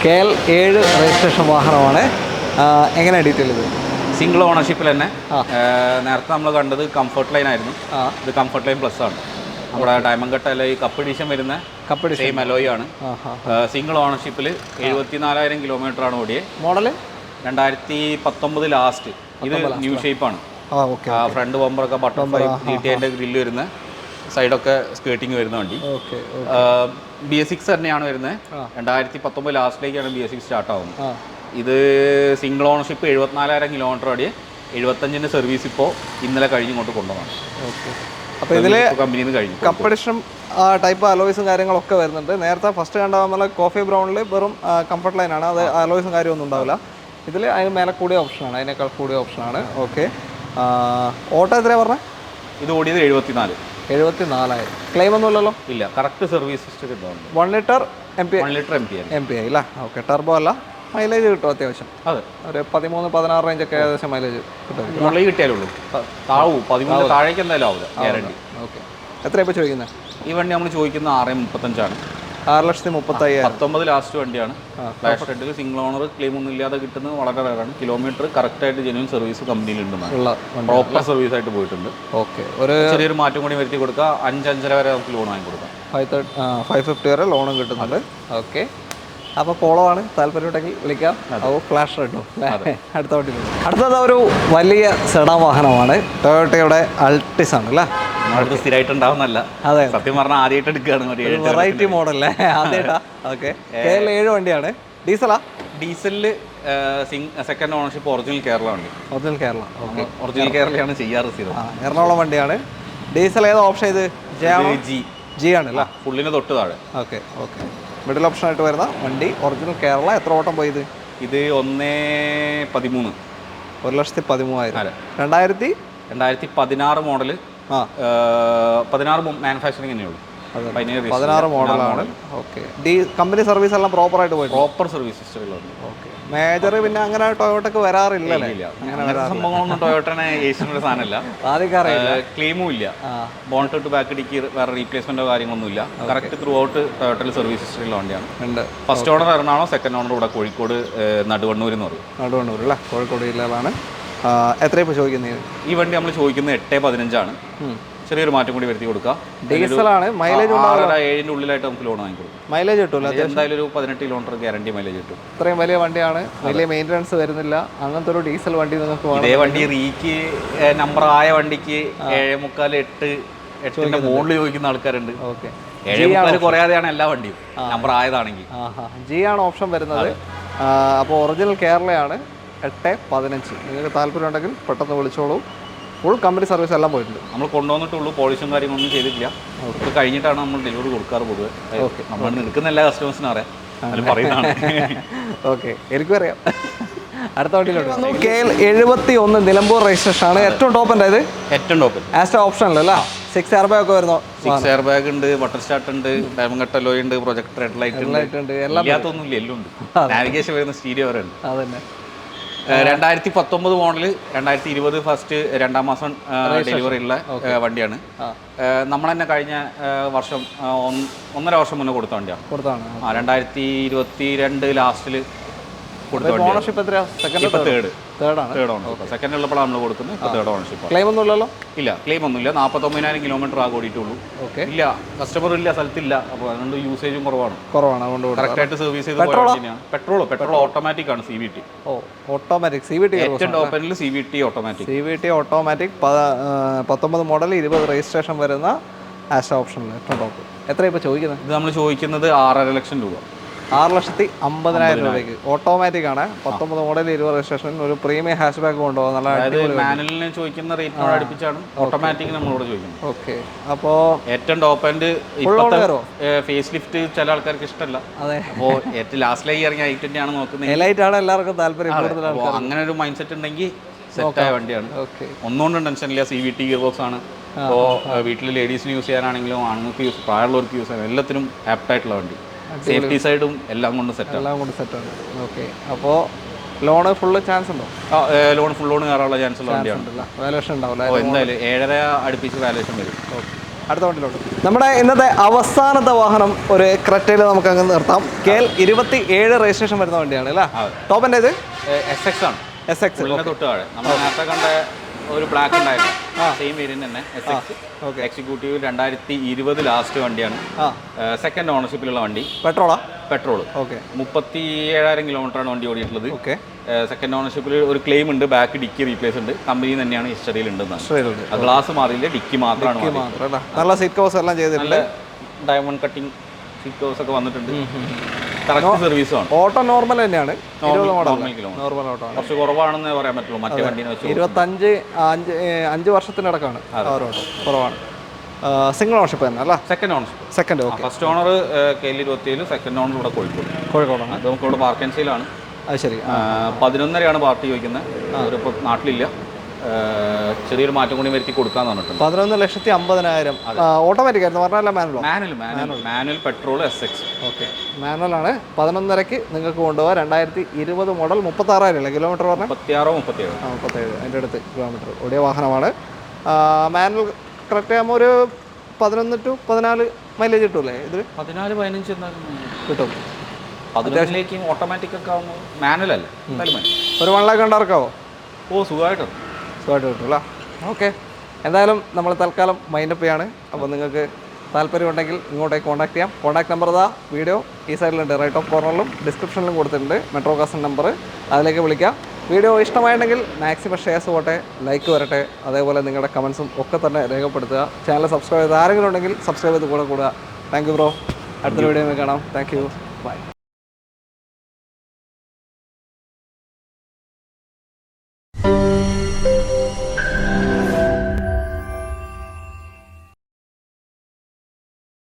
S2: KL 7 രജിസ്ട്രേഷൻ വാഹനമാണ്. എങ്ങനെയാണ് ഡീറ്റെയിൽ ഇത്?
S1: സിംഗിൾ ഓണർഷിപ്പിൽ തന്നെ. നേരത്തെ നമ്മൾ കണ്ടത് കംഫർട്ട് ലൈൻ ആയിരുന്നു. ഇത് കംഫർട്ട് ലൈൻ പ്ലസ് ആണ്. നമ്മുടെ ഡയമണ്ട് കട്ട് അല്ലെങ്കിൽ കപ്പ് എഡിഷൻ വരുന്ന സെയിം അലോയ് ആണ്. സിംഗിൾ ഓണർഷിപ്പിൽ 74,000 കിലോമീറ്റർ ആണ് ഓടിയത്.
S2: Model
S1: 2019 last. ഇത് ന്യൂ ഷേപ്പാണ്. ഫ്രണ്ട് ബമ്പറൊക്കെ ബട്ടൺ GTIന്റെ ഗ്രില്ല് വരുന്ന, സൈഡൊക്കെ സ്കേർട്ടിങ് വരുന്ന വണ്ടി. BS6 തന്നെയാണ് വരുന്നത്. 2019 ലാസ്റ്റിലേക്കാണ് BS6 സ്റ്റാർട്ട് ആവുന്നത്. ഇത് സിംഗിൾ ഓണർഷിപ്പ് 74,000 കിലോമീറ്റർ ഓടിയ 75ന്റെ സർവീസ് ഇപ്പോൾ ഇന്നലെ കഴിഞ്ഞിങ്ങോട്ട് കൊണ്ടുവന്നാണ്.
S2: അപ്പോൾ ഇതിൽ
S1: കമ്പനിയിൽ നിന്ന് കഴിഞ്ഞു.
S2: കമ്പഡിഷൻ ടൈപ്പ് അലോയ്സും കാര്യങ്ങളൊക്കെ വരുന്നുണ്ട്. നേരത്തെ ഫസ്റ്റ് കണ്ട നമ്മൾ കോഫി ബ്രൗണിൽ വെറും കംഫർട്ട് ലൈനാണ്, അത് അലോയ്സും കാര്യമൊന്നും ഉണ്ടാവില്ല. ഇതിൽ അതിന് മേലെ കൂടിയ ഓപ്ഷനാണ്, അതിനേക്കാൾ കൂടിയ ഓപ്ഷനാണ്. ഓക്കെ. ഓട്ടോ എത്രയാണ് പറഞ്ഞത്?
S1: ഇത് ഓടിയത്
S2: 74,000. ക്ലെയിം ഒന്നുമില്ലല്ലോ?
S1: ഇല്ല, കറക്റ്റ് സർവീസ് ഹിസ്റ്ററി ഉണ്ടാവും.
S2: 1 ലിറ്റർ MP
S1: 1 ലിറ്റർ MP
S2: അല്ല? ഓക്കെ. ടർബോ അല്ല. മൈലേജ് കിട്ടും അത്യാവശ്യം.
S1: അതെ,
S2: ഒരു 13-16 റേഞ്ചൊക്കെ ഏകദേശം മൈലേജ് കിട്ടും.
S1: മുകളിൽ കിട്ടിയാലുള്ളൂ, താഴെ 13 താഴേക്ക് എന്തായാലും ആവില്ല, ഗ്യാരണ്ടി.
S2: ഓക്കെ. എത്ര ഇപ്പോൾ ചോദിക്കുന്നത്?
S1: ഈ വണ്ടി നമ്മൾ ചോദിക്കുന്നത് 6,35,000.
S2: 6,35,000.
S1: 19 ലാസ്റ്റ് വണ്ടിയാണ്. ഫ്ലാഷ് റെഡിൽ സിംഗിൾ ഓണർ, ക്ലെയിം ഒന്നും ഇല്ലാതെ കിട്ടുന്നത് വളരെ റയറാണ്. കിലോമീറ്റർ കറക്റ്റായിട്ട് ജെന്യൂൻ സർവീസ് കമ്പനിയിൽ ഉണ്ടെന്നാണ്, പ്രോപ്പർ സർവീസ് ആയിട്ട് പോയിട്ടുണ്ട്.
S2: ഓക്കെ. ഒരു
S1: ചെറിയൊരു മാറ്റം കൂടി വരുത്തി കൊടുക്കുക, 5-5.5 വരെ നമുക്ക് ലോൺ വാങ്ങി കൊടുക്കാം.
S2: 550 വരെ ലോണും കിട്ടുന്നുണ്ട്. ഓക്കെ. അപ്പോൾ പോളോ ആണ്, താല്പര്യമുണ്ടെങ്കിൽ വിളിക്കാം. അപ്പോൾ ഫ്ലാഷ് റെഡോ അടുത്ത വണ്ടി. അടുത്തത് ഒരു വലിയ സെഡാൻ വാഹനമാണ്, ടൊയോട്ടയുടെ അൾട്ടിസ് ആണ് അല്ലേ?
S1: നമ്മൾക്ക് സ്ഥിരമായിട്ട് ഉണ്ടാവുന്നല്ല. അതെ, സത്യം പറഞ്ഞാൽ ആദ്യമായിട്ട് എടുക്കുകയാണ്.
S2: വെറൈറ്റി മോഡലല്ലേ, ആദ്യമായിട്ടാ? ഓക്കെ. KL 7 വണ്ടിയാണ്. ഡീസലാ?
S1: ഡീസലില് സെക്കൻഡ് ഓണർഷിപ്പ് ഒറിജിനൽ കേരള വണ്ടി.
S2: ഒറിജിനൽ കേരള. ഓക്കെ.
S1: ഒറിജിനൽ കേരളയാണ് ചെയ്യാറ്.
S2: എറണാകുളം വണ്ടിയാണ്. ഡീസൽ ഏതാ ഓപ്ഷൻ? ഇത് ജി ആണ് അല്ലേ?
S1: ഫുള്ളിന് തൊട്ട് താഴെ.
S2: ഓക്കെ. ഓക്കെ. മിഡിൽ ഓപ്ഷൻ ആയിട്ട് വരുന്ന വണ്ടി, ഒറിജിനൽ കേരള. എത്ര ഓട്ടം പോയത്?
S1: ഇത് 1,13,000.
S2: 1,13,000. 2016 മോഡല്.
S1: 16 മാനുഫാക്ചറിങ് തന്നെയുള്ളൂ.
S2: 16 മോഡലാണ്. ഓക്കെ. കമ്പനി സർവീസ് എല്ലാം പ്രോപ്പർ ആയിട്ട് പോയി?
S1: പ്രോപ്പർ സർവീസ് ഹിസ്റ്ററിലുണ്ട്.
S2: ഓക്കെ. മേജർ പിന്നെ അങ്ങനെ ടൊയോട്ടക്ക് വരാറില്ലല്ലേ?
S1: അങ്ങനെ സംഭവങ്ങളൊന്നും ടൊയോട്ടനെ ഏഷ്യയുടെ സാധനമല്ല. ക്ലെയിമും ഇല്ല. ബോണറ്റ് ടു ബാക്ക് ഡിക്കി വേറെ റീപ്ലേസ്മെന്റോ കാര്യങ്ങളൊന്നുമില്ല. കറക്റ്റ് ത്രൂ ഔട്ട് ടൊയോട്ടയിൽ സർവീസ് ഹിസ്റ്ററിയുള്ള വണ്ടിയാണ്. First owner Ernakulam, second owner ഇവിടെ കോഴിക്കോട് നടുവണ്ണൂർ എന്ന് പറയും.
S2: നടുവണ്ണൂർ അല്ലേ? കോഴിക്കോട് ജില്ലയിലാണ്. എത്ര ഇപ്പോൾ ചോദിക്കുന്നത്?
S1: ഈ വണ്ടി നമ്മൾ ചോദിക്കുന്നത് 8,15,000. ചെറിയൊരു മാറ്റം കൂടി വരുത്തി കൊടുക്കാം.
S2: ഡീസലാണ്. മൈലേജ്
S1: 6-7ന്റെ ഉള്ളിലായിട്ട് നമുക്ക് ലോൺ വാങ്ങി കൊടുക്കും.
S2: മൈലേജ് കിട്ടൂല?
S1: എന്തായാലും ഒരു 18 കിലോമീറ്റർ ഗ്യാരണ്ടി മൈലേജ് കിട്ടും.
S2: ഇത്രയും വലിയ വണ്ടിയാണ്, വലിയ മെയിൻ്റനൻസ് വരുന്നില്ല. അങ്ങനത്തെ ഒരു ഡീസൽ വണ്ടി നിങ്ങൾക്ക്
S1: ഇതേ വണ്ടി റീക്ക് നമ്പർ ആയ വണ്ടിക്ക് 7.75, 8ന്റെ മുകളിൽ ചോദിക്കുന്ന ആൾക്കാരുണ്ട്.
S2: ഓക്കെ.
S1: 7.75 കുറയാതെയാണ് എല്ലാ വണ്ടിയും നമ്പർ ആയതാണെങ്കിൽ.
S2: ജി ആണ് ഓപ്ഷൻ വരുന്നത്. അപ്പോൾ ഒറിജിനൽ കേരളയാണ്. 8,15. നിങ്ങൾക്ക് താല്പര്യം ഉണ്ടെങ്കിൽ പെട്ടെന്ന് വിളിച്ചോളൂ. ഫുൾ കമ്പനി സർവീസ് എല്ലാം പോയിട്ടുണ്ട്.
S1: നമ്മൾ കൊണ്ടുവന്നിട്ടുള്ളൂ, പോളിഷും കാര്യങ്ങളൊന്നും ചെയ്തിട്ടില്ല. ഇത് കഴിഞ്ഞിട്ടാണ് നമ്മൾ ഡെലിവറി കൊടുക്കാറ് പൊതുവെ. നമ്മൾ നിൽക്കുന്ന എല്ലാ കസ്റ്റമേഴ്സിനും അറിയാം, പറയുന്നതാണ്.
S2: ഓക്കെ, എനിക്കും അറിയാം. അടുത്ത വണ്ടിയിലോട്ട്. KL 71 നിലമ്പൂർ രജിസ്ട്രേഷൻ ആണ്. ഏറ്റവും ടോപ്പ് ഉണ്ടായത്? ഏറ്റവും ടോപ്പ് ആസ്റ്റ ഓപ്ഷൻ അല്ലേ? 6 എയർ ബാഗ് ഒക്കെ വരുന്നു.
S1: 6 എയർ ബാഗ് ഉണ്ട്, ബട്ടർ സ്റ്റാർട്ട് ഉണ്ട്, ഡയമണ്ട് കട്ട് അലോയ് ഉണ്ട്, പ്രൊജക്ടർ ഹെഡ് ലൈറ്റ് ഉണ്ട്. ഇല്ലാത്തൊന്നുമില്ല, എല്ലാം ഉണ്ട്. നാവിഗേഷൻ വരുന്ന സ്റ്റീരിയോ വരെ ഉണ്ട്.
S2: അതന്നെ.
S1: 2019 മോഡല്, 2020 ഫസ്റ്റ് 2ാം മാസം ഡെലിവറി ഉള്ള വണ്ടിയാണ്. നമ്മൾ തന്നെ കഴിഞ്ഞ വർഷം 1.5 വർഷം മുന്നേ കൊടുത്ത വണ്ടിയാണ്. 2022 ലാസ്റ്റിൽ
S2: ഓണർഷിപ്പ് എത്രയാ?
S1: Third ownership. സെക്കൻഡ് ഉള്ളപ്പോഴാണ് നമ്മൾ കൊടുക്കുന്നത്. ഇപ്പോൾ തേർഡ് ഓണർഷിപ്പ്.
S2: ക്ലെയിം ഒന്നും ഇല്ലല്ലോ?
S1: ഇല്ല, ക്ലെയിം ഒന്നുമില്ല. 49,000 കിലോമീറ്റർ ആകെ ഓടിയിട്ടുള്ളൂ. ഇല്ല, കസ്റ്റമർ ഇല്ല, സ്ഥലത്തില്ല. അപ്പോൾ അതുകൊണ്ട് യൂസേജും കുറവാണ്. അതുകൊണ്ട് കറക്റ്റായിട്ട് സർവീസ് ചെയ്ത് പെട്രോൾ ഓട്ടോമാറ്റിക് ആണ്. CVT.
S2: Automatic CVT.
S1: ഏറ്റവും ടോപ്പിൽ CVT ഓട്ടോമാറ്റിക്.
S2: 19 മോഡൽ 20 രജിസ്ട്രേഷൻ വരുന്ന ആസ്റ്റ ഓപ്ഷനിൽ ഏറ്റവും ടോപ്പ്. എത്ര ഇപ്പോൾ ചോദിക്കുന്നത്?
S1: ഇത് നമ്മൾ ചോദിക്കുന്നത് 6.5 ലക്ഷം രൂപ.
S2: 6,50,000 രൂപയ്ക്ക്. ഓട്ടോമാറ്റിക് ആണ്. 19 മോഡൽ 20 രജിസ്ട്രേഷൻ. ഒരു പ്രീമിയം ഹാഷ് ബാക്ക് കൊണ്ടുപോകും. നല്ല
S1: മാനുവലിന് ചോദിക്കുന്ന റേറ്റിനോട് അടുപ്പിച്ചാണ് ഓട്ടോമാറ്റിക് നമ്മളോട് ചോദിക്കുന്നത്.
S2: ഓക്കെ. അപ്പോൾ
S1: ഏറ്റവും ടോപ്പ് ആൻഡ് ഫേസ് ലിഫ്റ്റ് ചില ആൾക്കാർക്ക് ഇഷ്ടമല്ല. അപ്പോൾ ഏറ്റവും ലാസ്റ്റിലേക്ക് ഇറങ്ങിയ I20 ആണ് നോക്കുന്നത്.
S2: എലൈറ്റാണ് എല്ലാവർക്കും താല്പര്യം.
S1: അങ്ങനെ ഒരു മൈൻഡ് സെറ്റ് ഉണ്ടെങ്കിൽ സെറ്റായ വണ്ടിയാണ്. ഒന്നുകൊണ്ടും ടെൻഷനില്ല. CVT ഗിയർ ബോക്സ് ആണ്. അപ്പോൾ വീട്ടിൽ ലേഡീസിന് യൂസ് ചെയ്യാനാണെങ്കിലും ആണുങ്ങൾക്ക് പ്രായമുള്ളവർക്ക് യൂസ് ചെയ്യാൻ എല്ലാത്തിനും ആപ്റ്റായിട്ടുള്ള വണ്ടി. സേഫ്റ്റി സൈഡും എല്ലാം കൊണ്ട് സെറ്റാണ്.
S2: ഓക്കെ. അപ്പോൾ ലോണ് ഫുള്ള് ചാൻസ് ഉണ്ടോ?
S1: ലോൺ ഫുൾ ലോൺ കയറാനുള്ള ചാൻസ് ഉള്ള വണ്ടിയാണ്.
S2: വാല്യൂഷൻ ഉണ്ടാവില്ല?
S1: എന്തായാലും 7.5 അടുപ്പിച്ച് വാല്യൂഷൻ വരും.
S2: അടുത്ത വണ്ടിയിലോട്ട്. നമ്മുടെ ഇന്നത്തെ അവസാനത്തെ വാഹനം ഒരു ക്രെറ്റയിൽ നമുക്ക് അങ്ങ് നിർത്താം. KL 27 രജിസ്ട്രേഷൻ വരുന്ന വണ്ടിയാണ് അല്ലേ? ടോപ്പിൻ്റെ ഇത്
S1: SX ആണ്.
S2: SX
S1: തൊട്ട് താഴെ നമ്മൾ നേരത്തെ കണ്ട ഒരു ബ്ലാക്ക് ഉണ്ടായിരുന്നു, സെയിം വേരിയന്റ് തന്നെ എക്സിക്യൂട്ടീവ് 2020 ലാസ്റ്റ് വണ്ടിയാണ്. സെക്കൻഡ് ഓണർഷിപ്പിലുള്ള വണ്ടി. പെട്രോൾ. 37,000 കിലോമീറ്ററാണ് വണ്ടി ഓടിയിട്ടുള്ളത്. സെക്കൻഡ് ഓണർഷിപ്പിൽ ഒരു ക്ലെയിം ഉണ്ട്, ബാക്ക് ഡിക്കി റീപ്ലേസ് ഉണ്ട്, കമ്പനി തന്നെയാണ് ഹിസ്റ്ററിയിൽ ഉണ്ടെന്നാണ്. ഗ്ലാസ് മാറിയില്ല, ഡിക്കി മാത്രമാണ്.
S2: നല്ല സീറ്റ് കവേഴ്സ് എല്ലാം ചെയ്തിട്ടുണ്ട്,
S1: ഡയമണ്ട് കട്ടിങ് സീറ്റ് കവേഴ്സ് ഒക്കെ വന്നിട്ടുണ്ട്. കറക്റ്റ് സർവീസ് ആണ്.
S2: ഓട്ടോ നോർമൽ തന്നെയാണ്,
S1: നോർമൽ ഓട്ടോ. കുറച്ച് കുറവാണെന്ന് പറയാൻ പറ്റുള്ളൂ മറ്റേ വണ്ടീനെ വെച്ച്.
S2: 25 വർഷത്തിനടക്കാണ് കുറവാണ്. സിംഗിൾ ഓണർഷിപ്പ് തന്നെ അല്ല? Second.
S1: First owner KL27, second owner ഇവിടെ കോഴിക്കോടാണ്. അത് നമുക്കിവിടെ പാർക്കൻസിയിലാണ്.
S2: അത് ശരി.
S1: 11.5 പാർട്ടി ചോദിക്കുന്നത്. അവരിപ്പോൾ നാട്ടിലില്ല, ചെറിയൊരു മാറ്റം കൂടി വരുത്തി കൊടുക്കാന്ന് പറഞ്ഞിട്ടുണ്ട്.
S2: 11,50,000. ഓട്ടോമാറ്റിക് ആയിരുന്നു പറഞ്ഞാൽ?
S1: Manual petrol SX.
S2: മാനുവലാണ്. 11.5 നിങ്ങൾക്ക് കൊണ്ടുപോകാം. 2020 മോഡൽ. 36,000 കിലോമീറ്റർ പറഞ്ഞാൽ? 37 അതിൻ്റെ അടുത്ത് കിലോമീറ്റർ ഓടിയ വാഹനമാണ്. മാനുവൽ കറക്റ്റ് ആകുമ്പോൾ ഒരു 11 to 14 മൈലേജ് കിട്ടൂല്ലേ ഇത്?
S1: 14-15
S2: കിട്ടും.
S1: 15 ഓട്ടോമാറ്റിക് ഒക്കെ ആകുമ്പോൾ മാനുവൽ അല്ലേ,
S2: ഒരു 1 lakh കണ്ടാർക്കാവോ?
S1: സുഖമായിട്ട്
S2: കിട്ടുമല്ലോ. ഓക്കെ, എന്തായാലും നമ്മൾ തൽക്കാലം മൈൻഡപ്പ് ചെയ്യാണ്. അപ്പോൾ നിങ്ങൾക്ക് താല്പര്യമുണ്ടെങ്കിൽ ഇങ്ങോട്ടേക്ക് കോൺടാക്ട് ചെയ്യാം. കോൺടാക്ട് നമ്പർ വീഡിയോ ഈ സൈഡിലുണ്ട്, റൈറ്റ് ടോപ്പ് കോർണറിലും ഡിസ്ക്രിപ്ഷനിലും കൊടുത്തിട്ടുണ്ട്. മെട്രോ കാസൻ നമ്പർ, അതിലേക്ക് വിളിക്കാം. വീഡിയോ ഇഷ്ടമായിട്ടുണ്ടെങ്കിൽ മാക്സിമം ഷെയർസ് പോട്ടെ, ലൈക്ക് വരട്ടെ, അതേപോലെ നിങ്ങളുടെ കമൻസും ഒക്കെ തന്നെ രേഖപ്പെടുത്തുക. ചാനൽ സബ്സ്ക്രൈബ് ചെയ്ത് ആരെങ്കിലും ഉണ്ടെങ്കിൽ സബ്സ്ക്രൈബ് ചെയ്ത് കൂടെ കൂടുക. Thank you bro. അടുത്തൊരു വീഡിയോ കാണാം. Thank you. ബൈ.